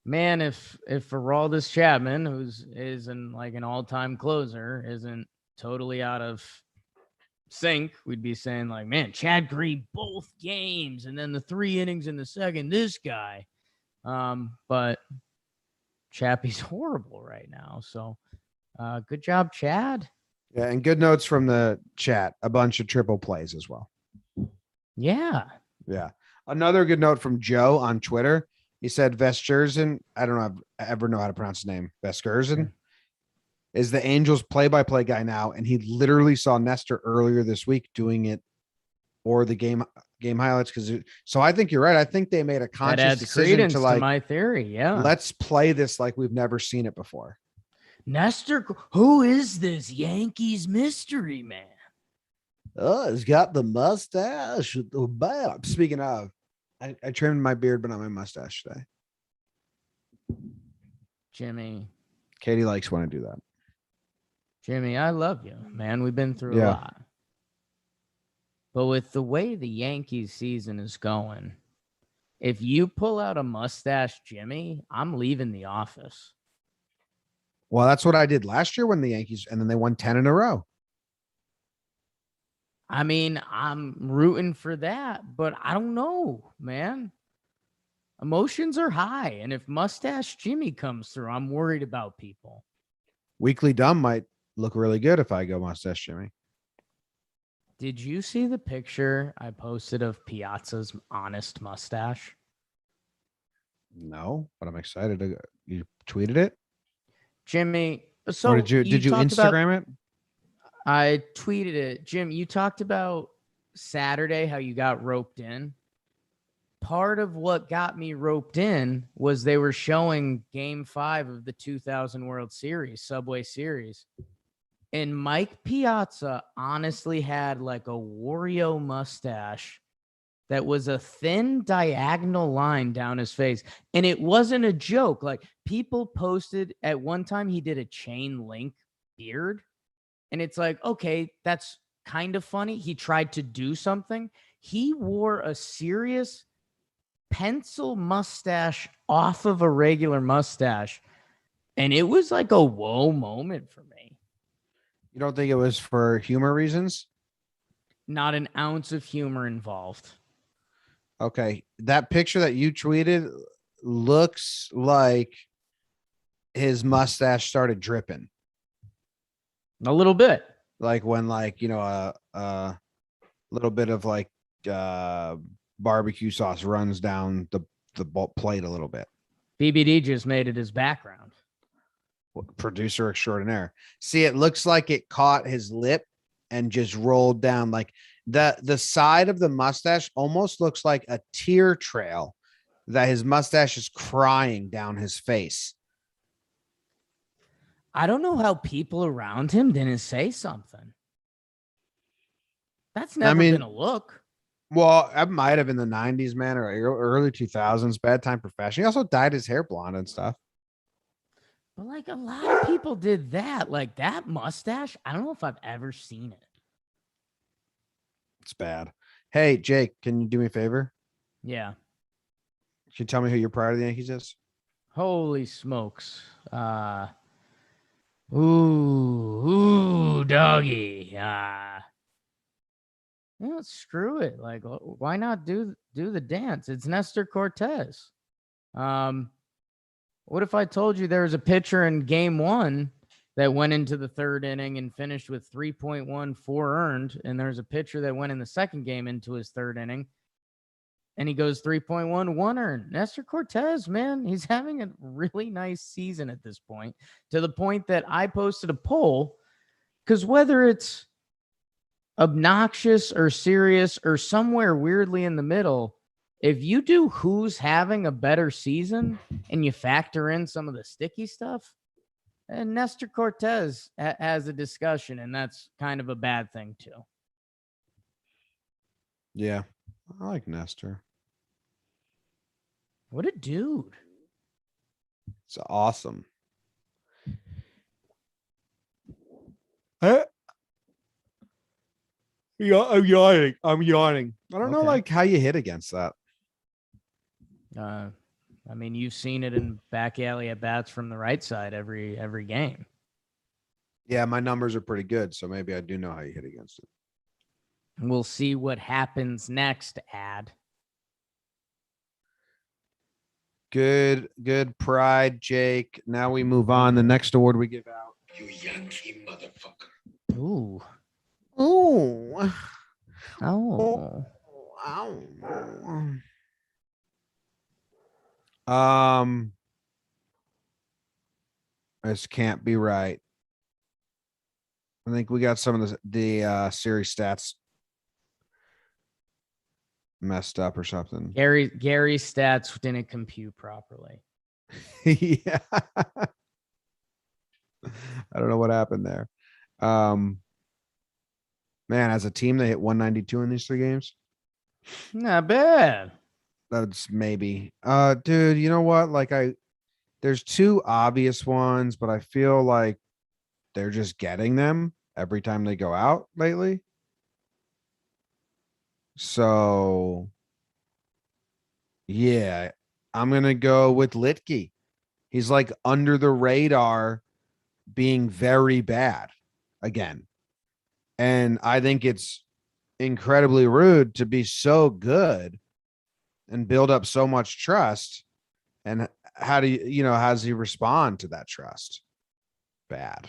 man, if Aroldis Chapman, who's isn't like an all-time closer, isn't totally out of sync, we'd be saying like, man, Chad Green both games, and then the 3 innings in the second, this guy. But Chappie's horrible right now. So good job, Chad. Yeah, and good notes from the chat. A bunch of triple plays as well. Yeah. Yeah. Another good note from Joe on Twitter. He said Veskersen, I don't know if I ever know how to pronounce his name. Veskersen is the Angels play-by-play guy now, and he literally saw Nestor earlier this week doing it, or the game highlights. So I think you're right. I think they made a That conscious adds decision credence to to like, my theory. Yeah. let's play this like we've never seen it before. Nestor, who is this Yankees mystery man? Oh, he's got the mustache. Speaking of, I trimmed my beard, but not my mustache today. Jimmy, Katie likes when I do that. Jimmy, I love you, man. We've been through a Yeah. lot. But with the way the Yankees season is going, if you pull out a mustache, Jimmy, I'm leaving the office. Well, that's what I did last year when the Yankees, and then they won 10 in a row. I mean, I'm rooting for that, but I don't know, man. Emotions are high, and if Mustache Jimmy comes through, I'm worried about people. Weekly Dumb might look really good if I go mustache Jimmy. Did you see the picture I posted of Piazza's honest mustache? No, but I'm excited. You tweeted it? Jimmy, so Or did you talked about- Instagram it? I tweeted it. Jim, you talked about Saturday, how you got roped in. Part of what got me roped in was they were showing game 5 of the 2000 World Series, Subway Series. And Mike Piazza honestly had like a Wario mustache that was a thin diagonal line down his face. And it wasn't a joke. Like people posted at one time, he did a chain link beard. And it's like, okay, that's kind of funny. He tried to do something. He wore a serious pencil mustache off of a regular mustache. And it was like a whoa moment for me. You don't think it was for humor reasons? Not an ounce of humor involved. Okay. That picture that you tweeted looks like his mustache started dripping. A little bit. Like when a little bit of like barbecue sauce runs down the plate a little bit. BBD just made it his background. Producer extraordinaire. See, it looks like it caught his lip and just rolled down. Like the side of the mustache almost looks like a tear trail that his mustache is crying down his face. I don't know how people around him didn't say something. That's never been a look. Well, I might have in the 90s, man, or early 2000s. Bad time profession. He also dyed his hair blonde and stuff. But like a lot of people did that. Like that mustache, I don't know if I've ever seen it. It's bad. Hey, Jake, can you do me a favor? Yeah. Can you tell me who your pride of the Yankees is? Holy smokes. Ooh, doggy. Screw it. Like, why not do the dance? It's Nestor Cortez. What if I told you there was a pitcher in game 1 that went into the 3rd inning and finished with 3.14 earned, and there's a pitcher that went in the 2nd game into his 3rd inning and he goes 3.11 earned. Nestor Cortez, man, he's having a really nice season at this point, to the point that I posted a poll, because whether it's obnoxious or serious or somewhere weirdly in the middle, if you do who's having a better season and you factor in some of the sticky stuff, and Nestor Cortez has a discussion, and that's kind of a bad thing too. Yeah, I like Nestor. What a dude. It's awesome. I'm yawning. I don't know, Okay. like, how you hit against that. I mean, you've seen it in back alley at bats from the right side every game. Yeah, my numbers are pretty good, so maybe I do know how you hit against it. We'll see what happens next, Ad. Good pride, Jake. Now we move on. The next award we give out. You Yankee motherfucker. Ooh. Ooh. Oh. This can't be right. I think we got some of the series stats messed up or something. Gary's stats didn't compute properly. Yeah. I don't know what happened there. Man, as a team, they hit 192 in these 3 games. Not bad. That's maybe. Dude, you know what? Like, there's 2 obvious ones, but I feel like they're just getting them every time they go out lately. So, yeah, I'm gonna go with Litke. He's like under the radar, being very bad again. And I think it's incredibly rude to be so good and build up so much trust. And how how does he respond to that trust? Bad.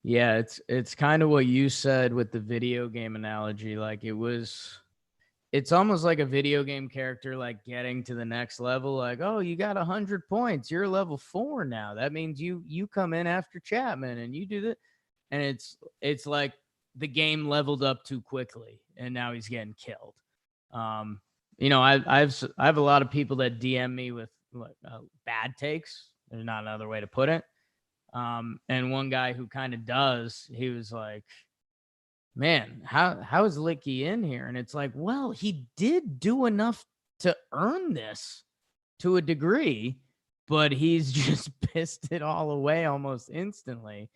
Yeah, it's kind of what you said with the video game analogy. Like it's almost like a video game character, like getting to the next level. Like, oh, you got 100 points. You're level 4 now. That means you come in after Chapman and you do that. And it's like the game leveled up too quickly, and now he's getting killed. I have a lot of people that DM me with bad takes. There's not another way to put it. And one guy who kind of does, he was like, man, how is Licky in here? And it's like, well, he did do enough to earn this to a degree, but he's just pissed it all away almost instantly.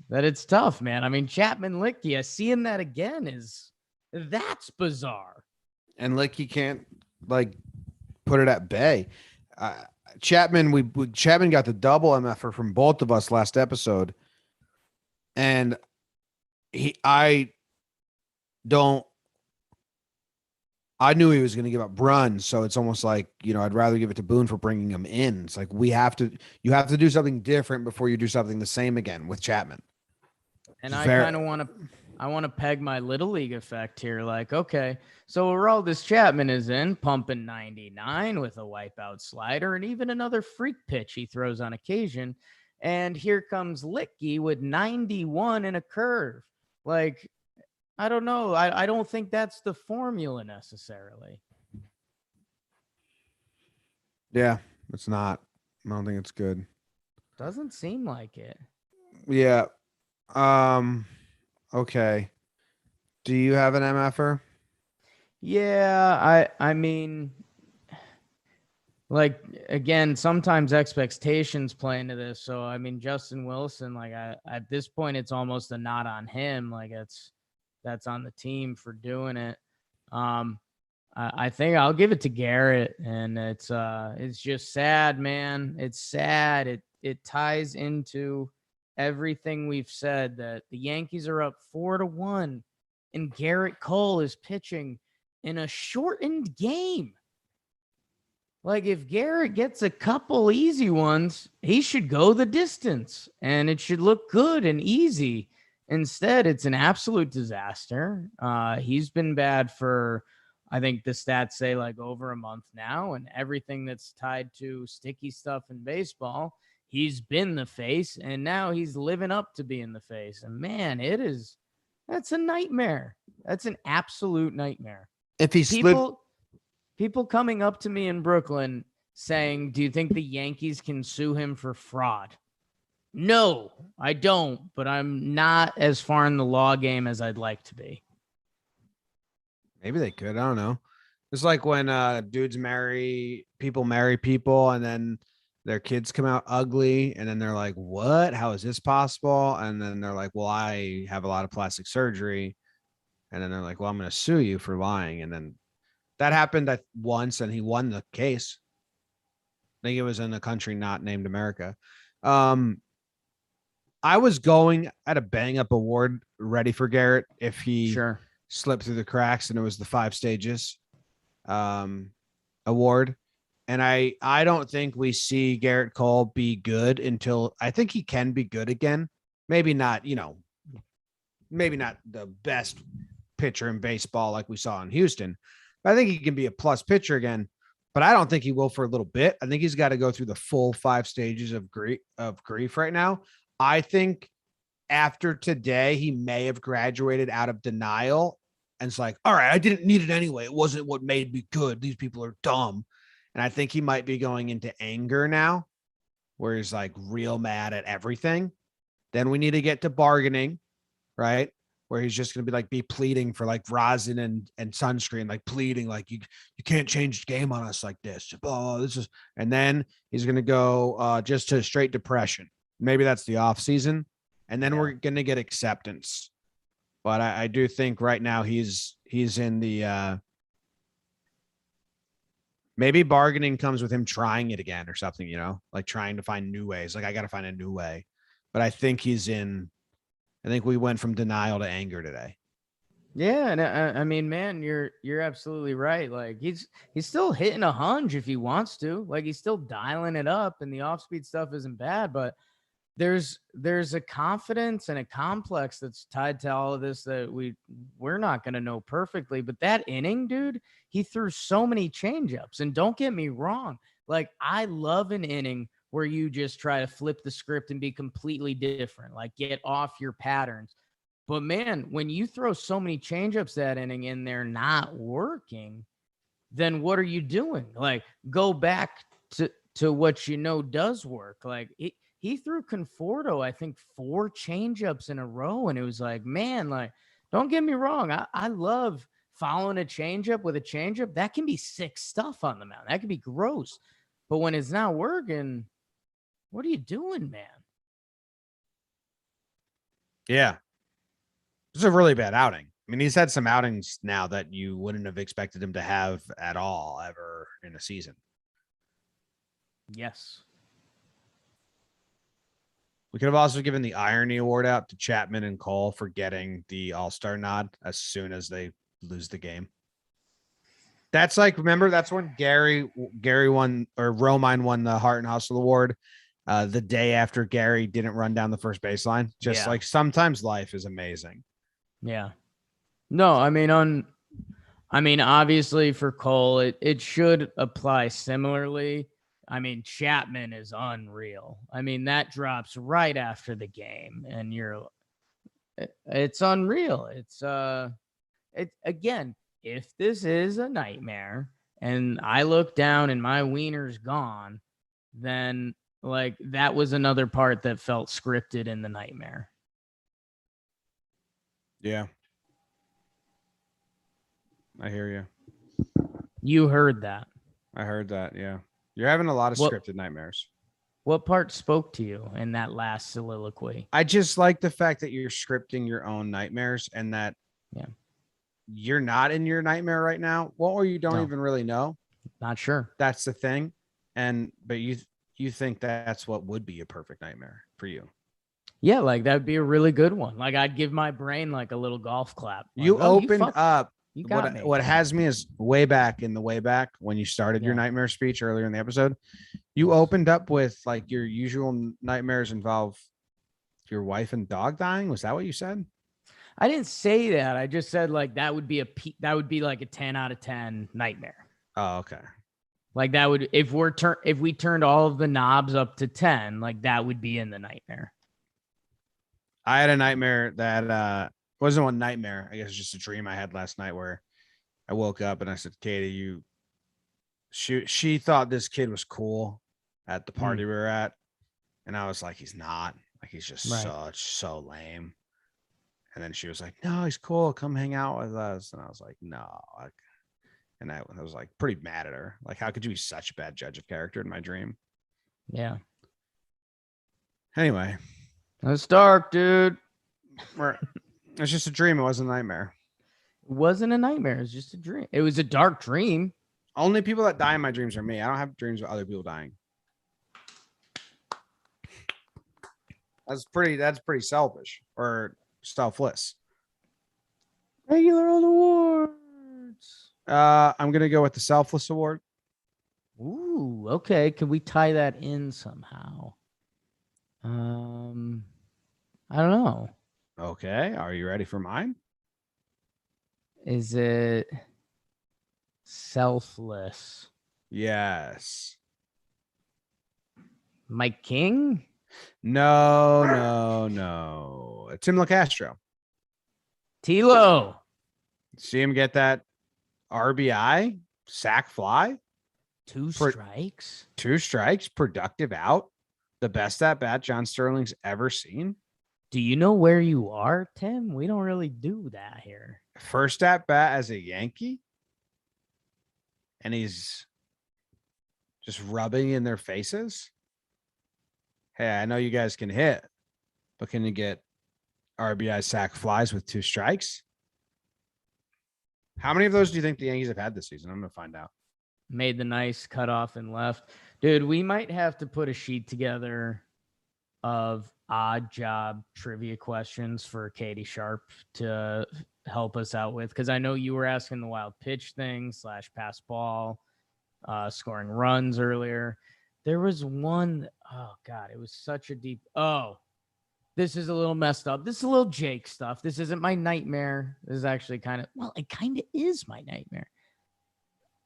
That it's tough, man. I mean, Chapman Licky, seeing that again that's bizarre. And Licky can't like put it at bay. Chapman, Chapman got the double MFer from both of us last episode. And I knew he was going to give up runs. So it's almost like, I'd rather give it to Boone for bringing him in. It's like, you have to do something different before you do something the same again with Chapman. And I kind of want to peg my little league effect here. Like, okay, so Aroldis Chapman is in, pumping 99 with a wipeout slider and even another freak pitch he throws on occasion. And here comes Licky with 91 and a curve. Like, I don't know. I don't think that's the formula necessarily. Yeah, it's not. I don't think it's good. Doesn't seem like it. Yeah. Okay. Do you have an MFer? Yeah, I mean, like, again, sometimes expectations play into this. So I mean, Justin Wilson, like, at this point, it's almost a not on him. Like, that's on the team for doing it. I think I'll give it to Garrett, and it's just sad, man. It's sad. It ties into everything we've said, that the Yankees are up 4-1, and Garrett Cole is pitching in a shortened game. Like, if Garrett gets a couple easy ones, he should go the distance and it should look good and easy. Instead, it's an absolute disaster. He's been bad for, I think the stats say, like, over a month now, and everything that's tied to sticky stuff in baseball, he's been the face, and now he's living up to being the face. And man, that's a nightmare. That's an absolute nightmare. If he slipped, People coming up to me in Brooklyn saying, do you think the Yankees can sue him for fraud? No, I don't, but I'm not as far in the law game as I'd like to be. maybe they could. I don't know. It's like when dudes marry people, and then their kids come out ugly, and then they're like, what? How is this possible? And then they're like, well, I have a lot of plastic surgery. And then they're like, well, I'm going to sue you for lying. And then that happened once, and he won the case. I think it was in a country not named America. I was at a bang up award ready for Garrett if he slipped through the cracks, and it was the 5 stages award. And I don't think we see Garrett Cole be good until I think he can be good again. Maybe not, maybe not the best pitcher in baseball like we saw in Houston. I think he can be a plus pitcher again, but I don't think he will for a little bit. I think he's got to go through the full 5 stages of grief right now. I think after today, he may have graduated out of denial, and it's like, all right, I didn't need it anyway. It wasn't what made me good. These people are dumb. And I think he might be going into anger now, where he's like real mad at everything. Then we need to get to bargaining, right? Where he's just going to be pleading for like rosin and sunscreen, like pleading, like you can't change the game on us like this. Oh, and then he's going to go just to straight depression. Maybe that's the off season. And then we're going to get acceptance. But I do think right now he's in the, maybe bargaining comes with him trying it again or something, like trying to find new ways. Like, I got to find a new way, but I think I think we went from denial to anger today. Yeah, and I mean, man, you're absolutely right. Like, he's still hitting 100 if he wants to. Like, he's still dialing it up, and the off-speed stuff isn't bad. But there's a confidence and a complex that's tied to all of this that we're not going to know perfectly. But that inning, dude, he threw so many changeups. And don't get me wrong, like, I love an inning where you just try to flip the script and be completely different, like get off your patterns. But man, when you throw so many changeups that inning and they're not working, then what are you doing? Like, go back to what does work. Like, he threw Conforto, I think, 4 changeups in a row, and it was like, man, like, don't get me wrong, I love following a changeup with a changeup. That can be sick stuff on the mound. That can be gross. But when it's not working, what are you doing, man? Yeah. It's a really bad outing. I mean, he's had some outings now that you wouldn't have expected him to have at all ever in a season. Yes. We could have also given the irony award out to Chapman and Cole for getting the All-Star nod as soon as they lose the game. That's like, remember, that's when Gary won, or Romine won the Heart and Hustle Award the day after Gary didn't run down the first baseline. Just like, sometimes life is amazing. Yeah. No, I mean, obviously for Cole, it should apply similarly. I mean, Chapman is unreal. I mean, that drops right after the game, and it's unreal. Again, if this is a nightmare and I look down and my wiener's gone, then like that was another part that felt scripted in the nightmare. Yeah. I hear you. You heard that. I heard that. Yeah. You're having a lot of What- scripted nightmares. What part spoke to you in that last soliloquy? I just like the fact that you're scripting your own nightmares and that you're not in your nightmare right now. Well, or you don't No. even really know. Not sure. That's the thing. But you think that's what would be a perfect nightmare for you. Yeah, like that would be a really good one. Like I'd give my brain like a little golf clap. Like, You oh, opened up. You got me. What has me is way back when you started your Yeah. nightmare speech earlier in the episode. You opened up with like your usual nightmares involve your wife and dog dying. Was that what you said? I didn't say that. I just said like that would be like a 10 out of 10 nightmare. Oh, okay. Like that would if we turned all of the knobs up to 10, like that would be in the nightmare. I had a nightmare that wasn't one nightmare. I guess it's just a dream I had last night where I woke up and I said, Katie, she thought this kid was cool at the party we were at. And I was like, he's not. Like he's just so lame. And then she was like, no, he's cool. Come hang out with us. And I was like, no. And I was like pretty mad at her. Like, how could you be such a bad judge of character in my dream? Yeah. Anyway. It's dark, dude. It's just a dream. It wasn't a nightmare. It wasn't a nightmare. It was just a dream. It was a dark dream. Only people that die in my dreams are me. I don't have dreams of other people dying. That's pretty selfish or selfless. Regular on awards. I'm gonna go with the selfless award. Ooh, okay. Could we tie that in somehow? I don't know. Okay, are you ready for mine? Is it selfless? Yes. Mike King? No. Tim Locastro. Tilo. See him get that RBI, sack fly, 2 strikes. 2 strikes, productive out. The best at bat John Sterling's ever seen. Do you know where you are, Tim? We don't really do that here. First at bat as a Yankee. And he's just rubbing in their faces. Hey, I know you guys can hit, but can you get RBI sack flies with 2 strikes? How many of those do you think the Yankees have had this season? I'm going to find out. Made the nice cutoff and left. Dude, we might have to put a sheet together of odd job trivia questions for Katie Sharp to help us out with. Because I know you were asking the wild pitch thing / pass ball, scoring runs earlier. There was one, oh God, it was such a deep, this is a little messed up. This is a little Jake stuff. This isn't my nightmare. This is actually it kind of is my nightmare.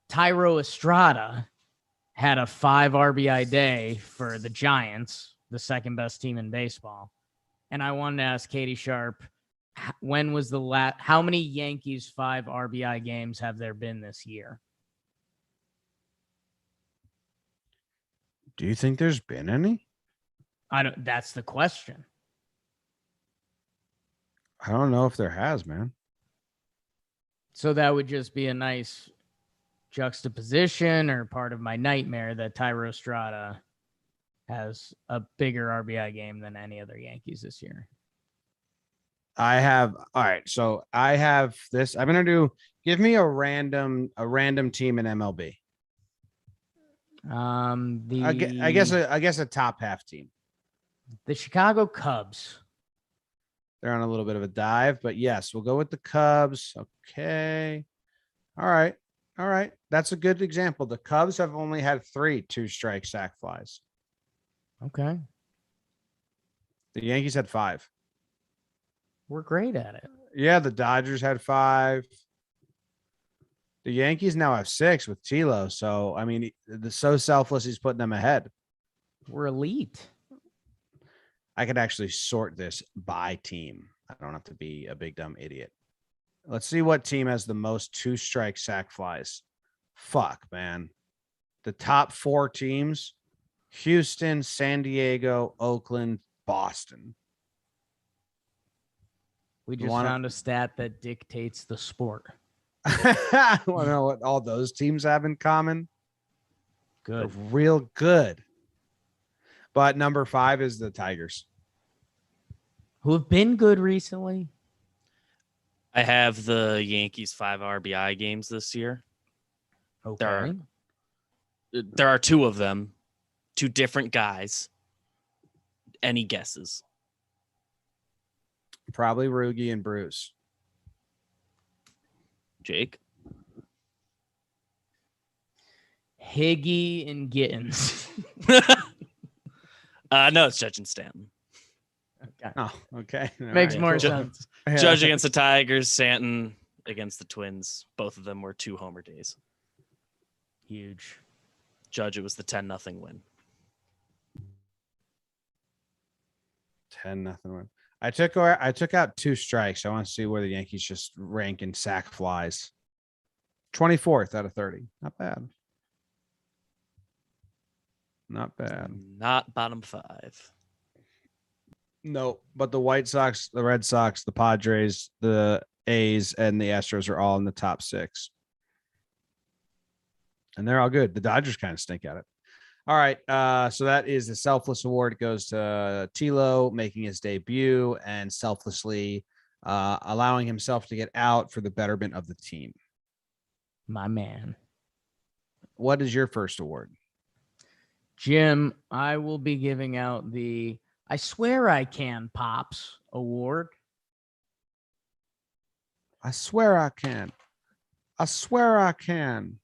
Thairo Estrada had a 5 RBI day for the Giants, the second best team in baseball. And I wanted to ask Katie Sharp, when was the how many Yankees 5 RBI games have there been this year? Do you think there's been any? That's the question. I don't know if there has, man. So that would just be a nice juxtaposition or part of my nightmare that Thairo Estrada has a bigger RBI game than any other Yankees this year. All right. So I have this. I'm going to give me a random team in MLB. I guess a top half team. The Chicago Cubs. They're on a little bit of a dive, but yes, we'll go with the Cubs. Okay. All right. That's a good example. The Cubs have only had 3 2-strike sack flies. Okay. The Yankees had 5. We're great at it. Yeah, the Dodgers had 5. The Yankees now have 6 with Tilo. So, I mean, so selfless, he's putting them ahead. We're elite. I could actually sort this by team. I don't have to be a big dumb idiot. Let's see what team has the most 2-strike sack flies. Fuck, man. The top 4 teams: Houston, San Diego, Oakland, Boston. We just found a stat that dictates the sport. I want to know what all those teams have in common. Good. They're real good. But number 5 is the Tigers. Who have been good recently. I have the Yankees 5 RBI games this year. Okay. There are 2 of them, 2 different guys. Any guesses? Probably Rugi and Bruce. Jake? Higgy and Gittins. No, it's Judge and Stanton. Okay. Oh, okay. All Makes right, more cool. sense. Judge against the Tigers, Stanton against the Twins. Both of them were 2 homer days. Huge. Judge, it was the 10-0 win. 10-0 win. I took out 2 strikes. I want to see where the Yankees just rank in sack flies. 24th out of 30. Not bad. Not bad. Not bottom 5. No, but the White Sox, the Red Sox, the Padres, the A's, and the Astros are all in the top 6. And they're all good. The Dodgers kind of stink at it. All right. So that is the Selfless Award. It goes to Tilo making his debut and selflessly allowing himself to get out for the betterment of the team. My man. What is your first award? Jim, I will be giving out the I Swear I Can Pops award. I swear I can. I swear I can.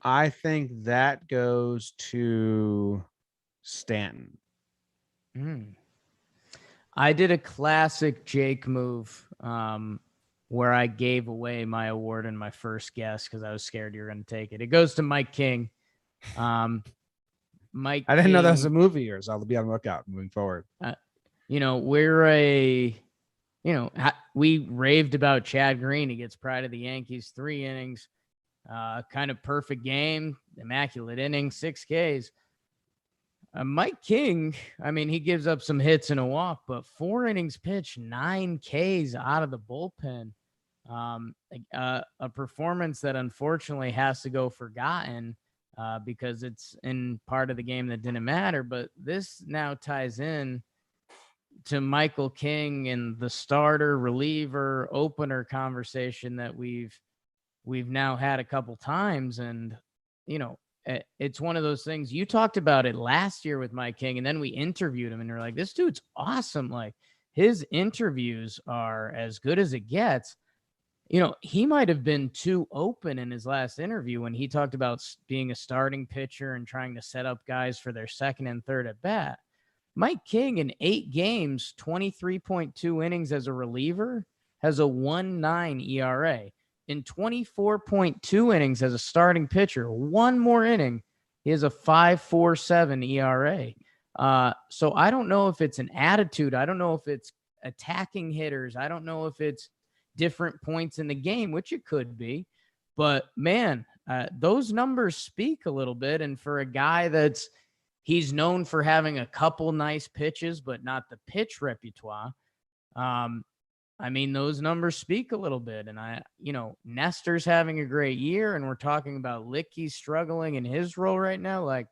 I think that goes to Stanton. I did a classic Jake move where I gave away my award in my first guess because I was scared you were going to take it. It goes to Mike King. Mike, I didn't know that was a King, movie of yours. I'll be on the lookout moving forward. We raved about Chad Green. He gets pride of the Yankees, 3 innings, kind of perfect game, immaculate inning, 6 Ks. Mike King, I mean, he gives up some hits and a walk, but 4 innings pitched, 9 Ks out of the bullpen. A performance that unfortunately has to go forgotten because it's in part of the game that didn't matter. But this now ties in to Michael King and the starter, reliever, opener conversation that we've now had a couple times. And, it's one of those things. You talked about it last year with Mike King, and then we interviewed him, and you're like, this dude's awesome. Like, his interviews are as good as it gets. He might have been too open in his last interview when he talked about being a starting pitcher and trying to set up guys for their second and third at bat. Mike King in 8 games, 23.2 innings as a reliever, has a 1.9 ERA. In 24.2 innings as a starting pitcher, 1 more inning, he has a 5.47 ERA. So I don't know if it's an attitude. I don't know if it's attacking hitters. I don't know if it's different points in the game, which it could be. But, man, those numbers speak a little bit. And for a guy he's known for having a couple nice pitches, but not the pitch repertoire. I mean, those numbers speak a little bit. And Nestor's having a great year, and we're talking about Licky struggling in his role right now. Like,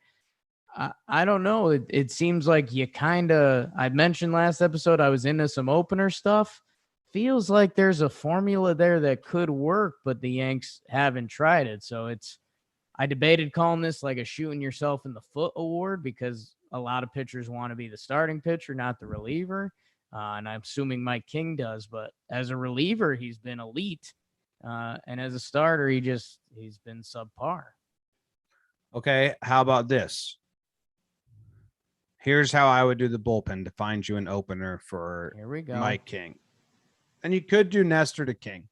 I don't know. It seems like I mentioned last episode, I was into some opener stuff. Feels like there's a formula there that could work, but the Yanks haven't tried it. So I debated calling this like a shooting yourself in the foot award because a lot of pitchers want to be the starting pitcher, not the reliever. And I'm assuming Mike King does, but as a reliever, he's been elite. And as a starter, he's been subpar. Okay. How about this? Here's how I would do the bullpen to find you an opener for Here we go. Mike King. And you could do Nestor to King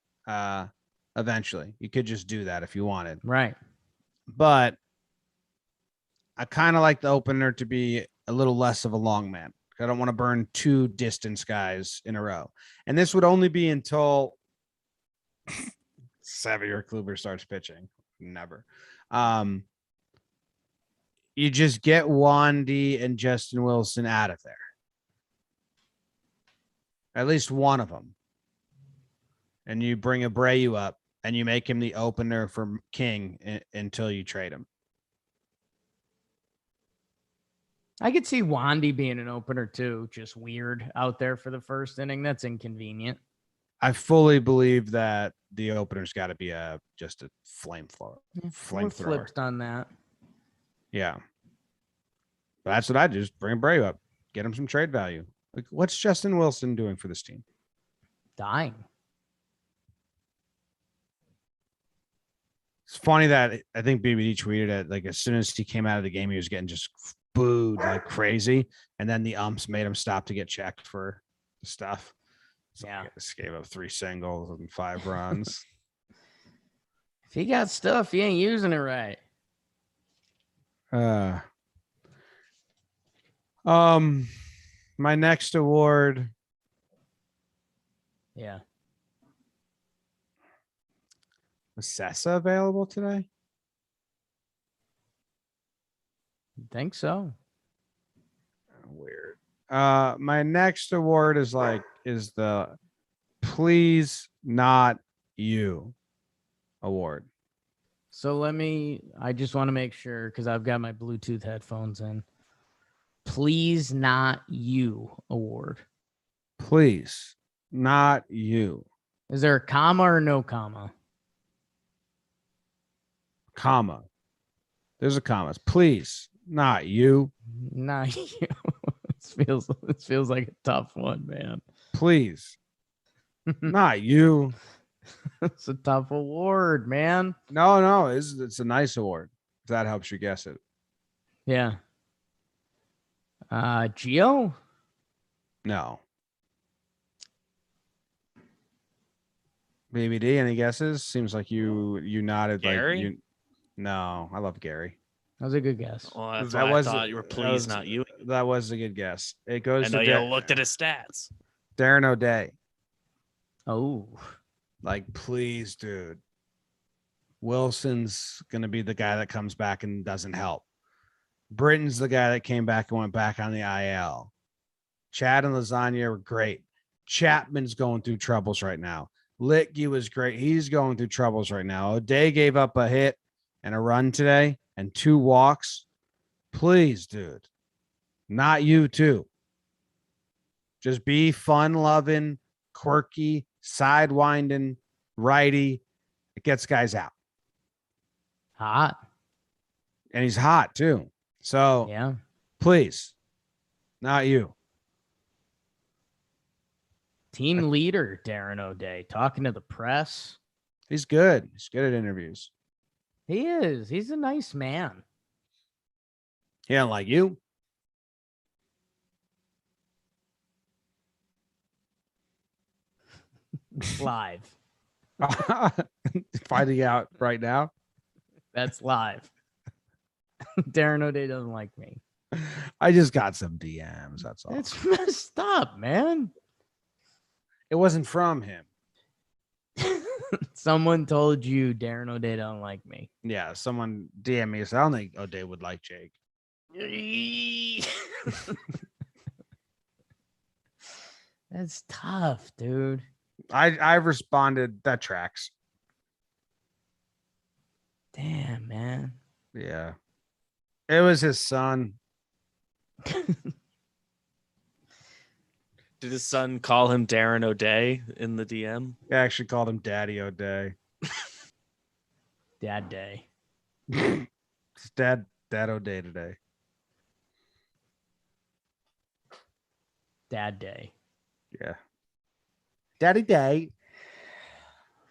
eventually. You could just do that if you wanted. Right. But I kind of like the opener to be a little less of a long man. I don't want to burn 2 distance guys in a row. And this would only be until Xavier Kluber starts pitching. Never. You just get Wandy and Justin Wilson out of there. At least one of them. and you bring Abreu up and you make him the opener for King until you trade him. I could see Wandy being an opener too. Just weird out there for the first inning. That's inconvenient. I fully believe that the opener's got to be just a flamethrower. We're Flamethrower. flipped on that. Yeah. But that's what I do. Just bring Abreu up. Get him some trade value. Like, what's Justin Wilson doing for this team? Dying. It's funny that I think BBD tweeted it. Like, as soon as he came out of the game, he was getting just booed like crazy. And then the umps made him stop to get checked for stuff. So Yeah. he just gave up 3 singles and 5 runs. If he got stuff, he ain't using it right. My next award. Yeah. Was Sessa available today? Think so. Weird. My next award is the Please Not You award. So I just want to make sure because I've got my Bluetooth headphones in. Please Not You award. Please Not You. Is there a comma or no comma? Comma. There's a comma. Please Not You. Not you. It feels like a tough one, man. Please Not You. It's a tough award, man. No, it's a nice award. If that helps you guess it. Yeah. Gio? No. BBD, any guesses? Seems like you nodded. Gary? Like you. No, I love Gary. That was a good guess. Well, that's That why was- I thought you were that pleased, was- not you. That was a good guess. It goes I know to you looked at his stats. Darren O'Day. Oh. Like, please, dude. Wilson's going to be the guy that comes back and doesn't help. Britton's the guy that came back and went back on the IL. Chad and Lasagna were great. Chapman's going through troubles right now. Litke was great. He's going through troubles right now. O'Day gave up a hit and a run today and 2 walks. Please, dude. Not you, too. Just be fun-loving, quirky, sidewinding, righty. It gets guys out. Hot. And he's hot, too. So, Yeah. please, not you. Team leader, Darren O'Day, talking to the press. He's good. He's good at interviews. He is. He's a nice man. He don't like you. Live. Finding out right now. That's live. Darren O'Day doesn't like me. I just got some DMs. That's all. It's messed up, man. It wasn't from him. Someone told you Darren O'Day don't like me. Yeah, someone DM me. So I don't think O'Day would like Jake. That's tough, dude. I responded. That tracks. Damn, man. Yeah, it was his son. Did his son call him Darren O'Day in the DM? I actually called him Daddy O'Day. Dad day. It's Dad O'Day today. Dad day. Yeah. Daddy Day.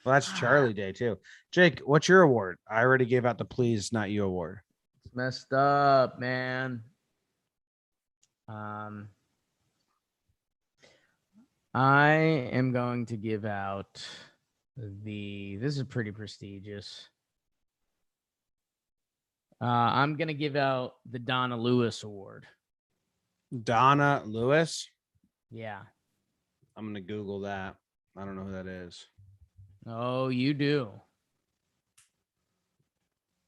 Well, that's Charlie Day too. Jake, what's your award? I already gave out the Please Not You award. It's messed up, man. I am going to give out this is pretty prestigious. I'm going to give out the Donna Lewis Award. Donna Lewis. Yeah. I'm going to Google that. I don't know who that is. Oh, you do.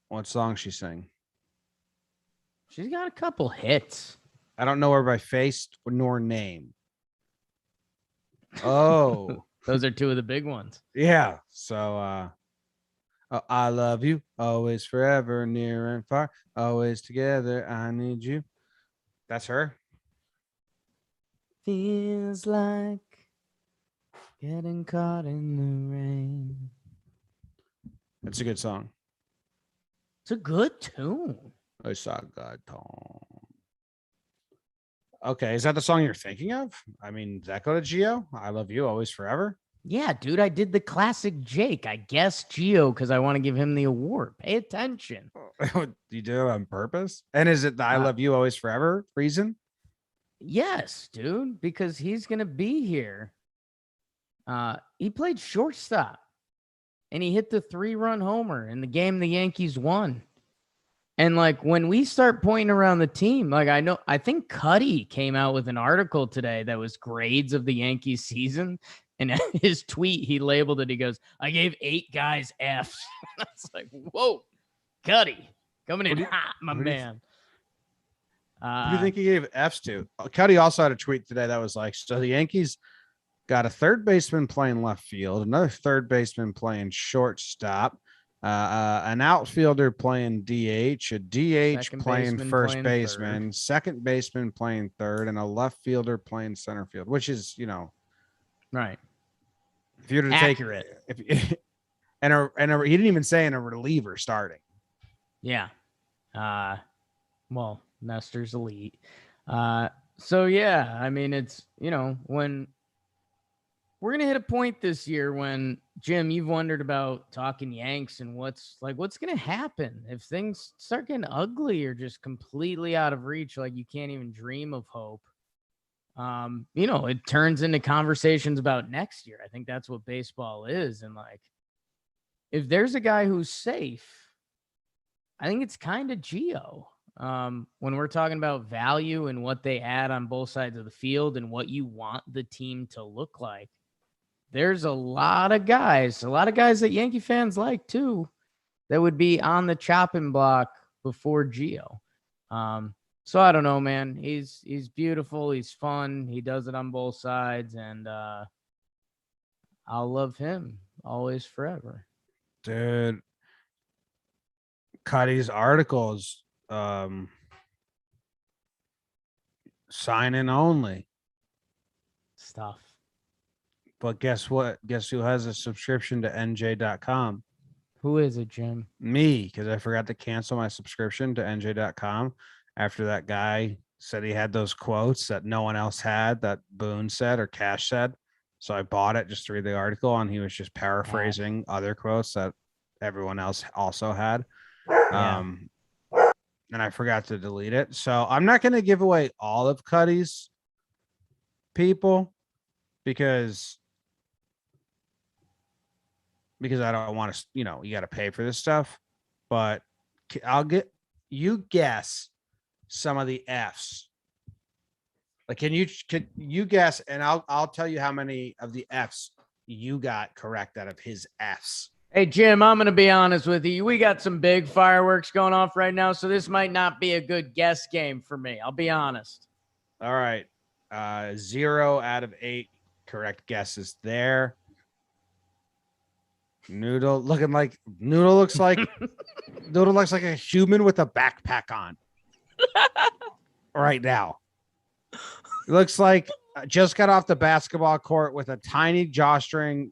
What song she sang? She's got a couple hits. I don't know her by face nor name. Oh, Those are two of the big ones. Yeah. So I love you always, forever, near and far, always together. I need you. That's her. Feels like getting caught in the rain. That's a good song. It's a good tune. I saw God Tom. Okay, is that the song you're thinking of? I mean, does that go to Gio? I love you always, forever. Yeah, dude, I did the classic Jake. I guess Gio because I want to give him the award. Pay attention. You do it on purpose? And is it the I love you always, forever reason? Yes, dude, because he's gonna be here. He played shortstop, and he hit the 3-run homer in the game the Yankees won. And like when we start pointing around the team, like I think Cuddy came out with an article today that was grades of the Yankees season. And his tweet, he labeled it. He goes, "I gave 8 guys Fs." That's like, whoa, Cuddy coming in hot, my man. Who do you think he gave Fs to? Cuddy also had a tweet today that was like, so the Yankees got a third baseman playing left field, another third baseman playing shortstop, an outfielder playing DH, a DH Second playing baseman first playing baseman, third. second baseman playing third, and a left fielder playing center field, which is, Right. if you were to Accurate. take and he didn't even say in a reliever starting. Yeah. Well, Nestor's elite. So yeah, I mean, it's, when we're going to hit a point this year when, Jim, you've wondered about talking Yanks and what's going to happen if things start getting ugly or just completely out of reach, like you can't even dream of hope. It turns into conversations about next year. I think that's what baseball is. And like, if there's a guy who's safe, I think it's kind of Gio. When we're talking about value and what they add on both sides of the field and what you want the team to look like, there's a lot of guys that Yankee fans like too, that would be on the chopping block before Gio. So I don't know, man. He's beautiful. He's fun. He does it on both sides, and I'll love him always, forever. Dude, Cuddy's articles, sign in only. Stuff. But guess what? Guess who has a subscription to NJ.com? Who is it, Jim? Me, because I forgot to cancel my subscription to NJ.com after that guy said he had those quotes that no one else had, that Boone said or Cash said. So I bought it just to read the article, and he was just paraphrasing other quotes that everyone else also had. Yeah. And I forgot to delete it. So I'm not going to give away all of Cuddy's people because I don't want to, you got to pay for this stuff. But I'll get you guess some of the Fs. Like, can you guess? And I'll tell you how many of the Fs you got correct out of his Fs. Hey, Jim, I'm going to be honest with you. We got some big fireworks going off right now, so this might not be a good guess game for me. I'll be honest. All right. 0 out of 8 correct guesses there. Noodle looks like a human with a backpack on right now. It looks like just got off the basketball court with a tiny drawstring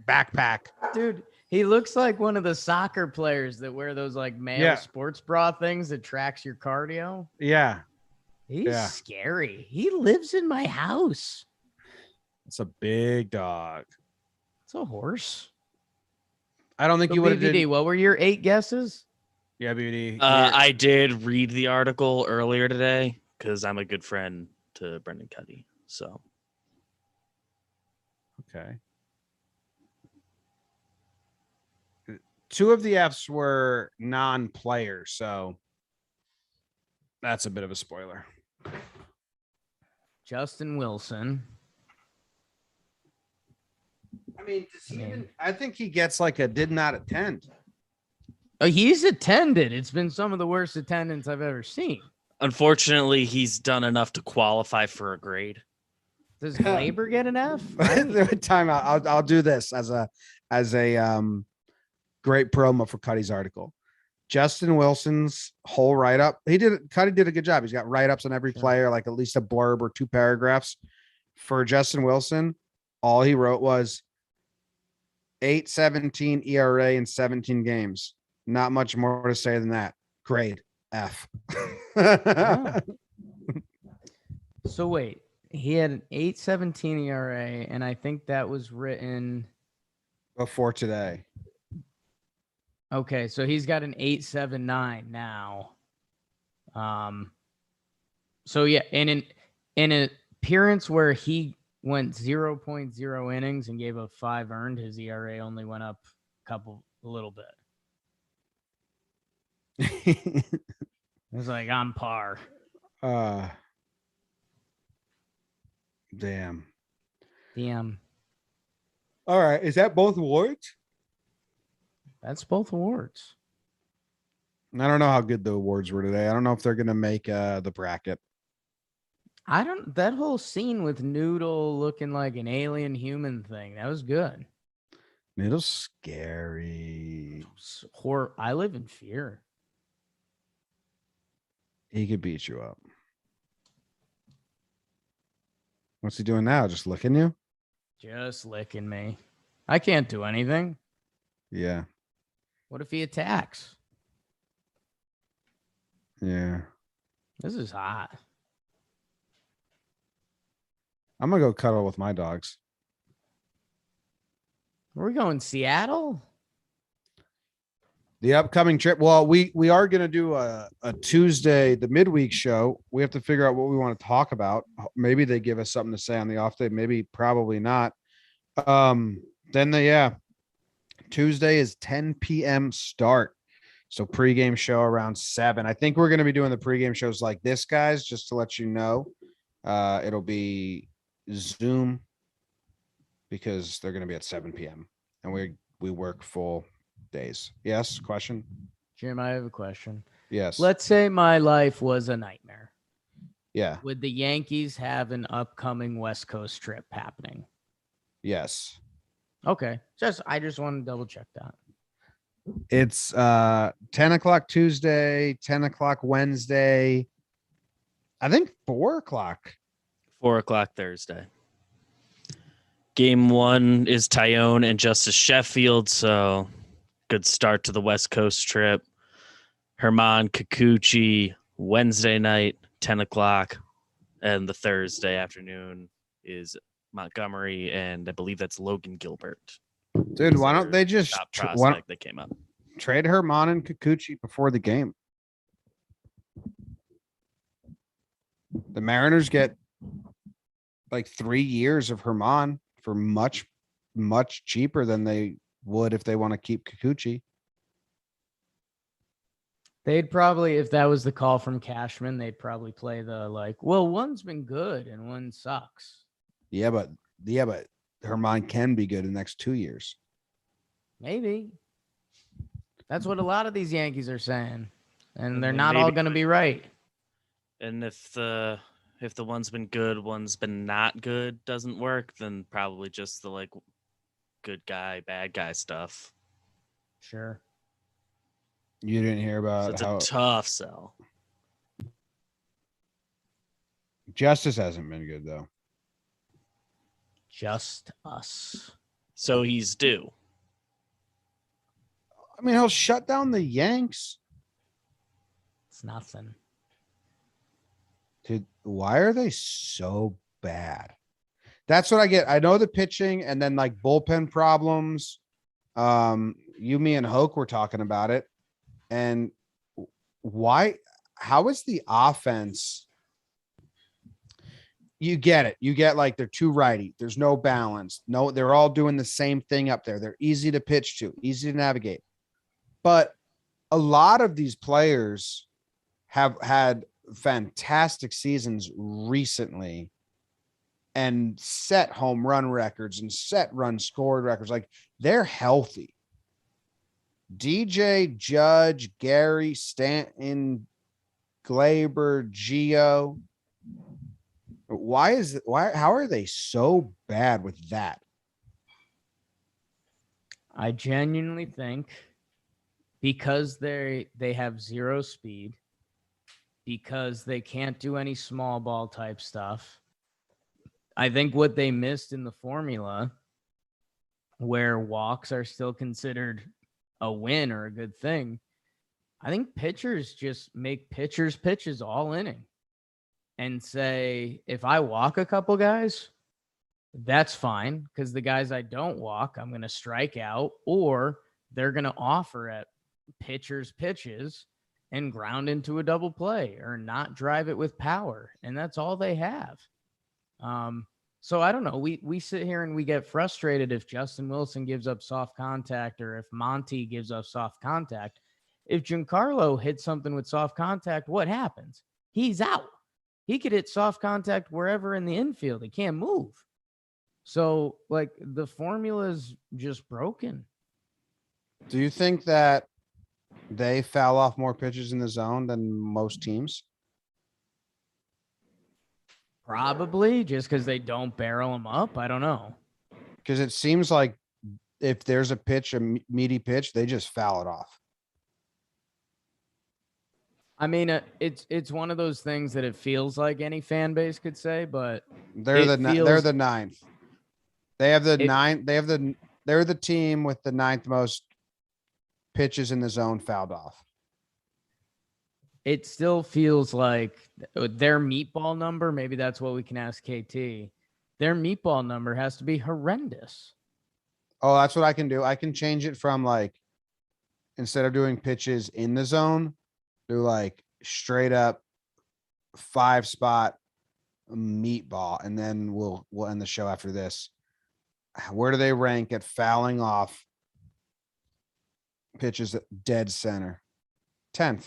backpack. Dude, he looks like one of the soccer players that wear those like male sports bra things that tracks your cardio. Yeah. He's scary. He lives in my house. It's a big dog. It's a horse. I don't think So you would have BBD, what were your 8 guesses? Yeah, BBD. I did read the article earlier today because I'm a good friend to Brendan Cuddy. So okay. 2 of the Fs were non-players, so that's a bit of a spoiler. Justin Wilson. I mean, does he even? I think he gets like a did not attend. Oh, he's attended. It's been some of the worst attendance I've ever seen. unfortunately, he's done enough to qualify for a grade. Does Glaber get an F? Time out. I'll do this as a great promo for Cuddy's article. Justin Wilson's whole write-up. Cuddy did a good job. He's got write-ups on every player, like at least a blurb or 2 paragraphs. For Justin Wilson, all he wrote was 8.17 ERA in 17 games. Not much more to say than that. Grade F. Yeah. So wait, he had an 8.17 ERA, and I think that was written before today. Okay, so he's got an 8.79 now. So yeah, in an appearance where he went 0.0 innings and gave up 5 earned, his ERA only went up a little bit. It was like on par. Damn. All right. Is that both awards? That's both awards. I don't know how good the awards were today. I don't know if they're gonna make the bracket. That whole scene with Noodle looking like an alien human thing, that was good. Noodle's scary. I live in fear. He could beat you up. What's he doing now? Just licking you? Just licking me. I can't do anything. Yeah. What if he attacks? Yeah. This is hot. I'm going to go cuddle with my dogs. Are we going Seattle? The upcoming trip. Well, we are going to do a Tuesday, the midweek show. We have to figure out what we want to talk about. Maybe they give us something to say on the off day. Maybe, probably not. Tuesday is 10 p.m. start. So pregame show around 7. I think we're going to be doing the pregame shows like this, guys, just to let you know. It'll be Zoom because they're going to be at 7 p.m. and we work full days. Yes, question? Jim, I have a question. Yes. Let's say my life was a nightmare. Yeah. Would the Yankees have an upcoming West Coast trip happening? Yes. Okay. I just want to double check that. It's 10 o'clock Tuesday, 10 o'clock Wednesday. I think 4 o'clock. 4 o'clock Thursday. Game 1 is Tyone and Justice Sheffield, so good start to the West Coast trip. Herman Kikuchi Wednesday night, 10 o'clock. And the Thursday afternoon is Montgomery, and I believe that's Logan Gilbert. Dude, why don't they just prospect that came up? Trade Herman and Kikuchi before the game. The Mariners get like 3 years of Herman for much, much cheaper than they would if they want to keep Kikuchi. They'd probably, if that was the call from Cashman, they'd probably play the one's been good and one sucks. Yeah, but Herman can be good in the next 2 years. Maybe. That's what a lot of these Yankees are saying. And they're not all going to be right. And if the one's been good, one's been not good doesn't work, then probably just the good guy, bad guy stuff. Sure. You didn't hear about So it's a tough sell. Justice hasn't been good though. Just us. So he's due. I mean, he'll shut down the Yanks. It's nothing. Dude, why are they so bad? That's what I get. I know the pitching and then bullpen problems. Me and Hoke were talking about it. And how is the offense? You get it. You get they're too righty. There's no balance. No, they're all doing the same thing up there. They're easy to pitch to, easy to navigate. But a lot of these players have had fantastic seasons recently and set home run records and set run scored records. They're healthy. DJ, Judge, Gary, Stanton, Glaber, Gio. How are they so bad with that? I genuinely think because they have zero speed, because they can't do any small ball type stuff. I think what they missed in the formula, where walks are still considered a win or a good thing, I think pitchers just make pitchers pitches all inning and say, if I walk a couple guys, that's fine, because the guys I don't walk, I'm going to strike out, or they're going to offer at pitchers pitches and ground into a double play or not drive it with power. And that's all they have. So I don't know. We sit here and we get frustrated if Justin Wilson gives up soft contact or if Monty gives up soft contact. If Giancarlo hits something with soft contact, what happens? He's out. He could hit soft contact wherever in the infield. He can't move. So, like, the formula is just broken. Do you think that they foul off more pitches in the zone than most teams? Probably just because they don't barrel them up. I don't know. Because it seems like if there's a pitch, a meaty pitch, they just foul it off. I mean, it's one of those things that it feels like any fan base could say, but they're the ninth. They have the ninth. They're the team with the ninth most pitches in the zone fouled off. It still feels like their meatball number, maybe that's what we can ask KT. Their meatball number has to be horrendous. Oh, that's what I can do. I can change it from like, instead of doing pitches in the zone, do like straight up 5-spot meatball. And then we'll end the show after this. Where do they rank at fouling off pitches at dead center? 10th.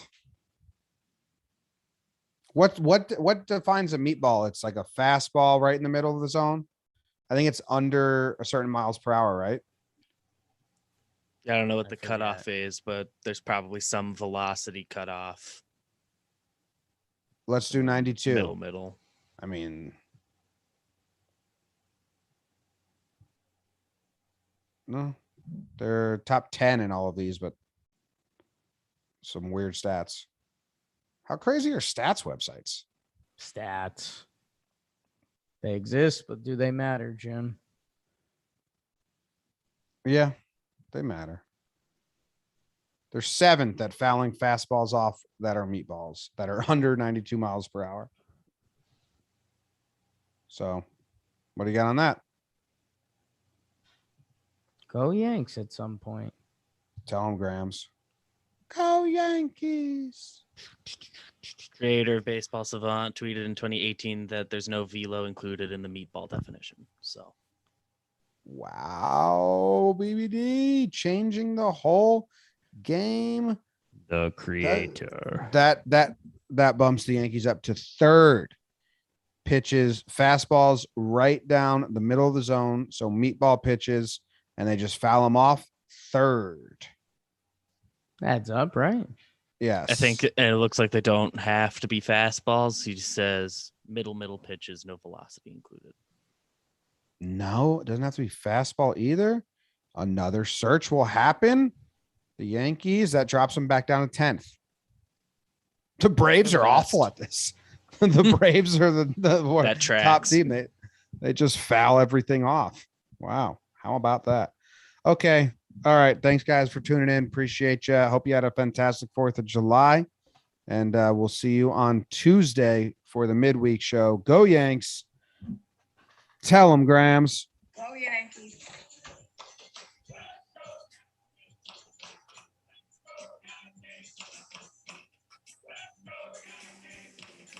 What defines a meatball? It's like a fastball right in the middle of the zone. I think it's under a certain miles per hour, right? Yeah, I don't know what the cutoff is, but there's probably some velocity cutoff. Let's do 92. Middle. I mean, no, they're top 10 in all of these, but some weird stats. How crazy are stats websites? Stats. They exist, but do they matter, Jim? Yeah, they matter. They're 7th at fouling fastballs off that are meatballs that are under 92 miles per hour. So, what do you got on that? Go Yanks at some point. Tell them, Grams. Go Yankees. Creator of Baseball Savant tweeted in 2018 that there's no velo included in the meatball definition. So, wow, BBD changing the whole game. The creator. That bumps the Yankees up to 3rd. Pitches, fastballs right down the middle of the zone. So meatball pitches, and they just foul them off. 3rd. Adds up, right? Yes. I think it looks like they don't have to be fastballs. He just says middle pitches, no velocity included. No, it doesn't have to be fastball either. Another search will happen. The Yankees, that drops them back down to 10th. The Braves are awful at this. The Braves are the top team. They just foul everything off. Wow. How about that? Okay. All right. Thanks, guys, for tuning in. Appreciate you. I hope you had a fantastic 4th of July. And we'll see you on Tuesday for the midweek show. Go Yanks. Tell them, Grams. Go Yankees.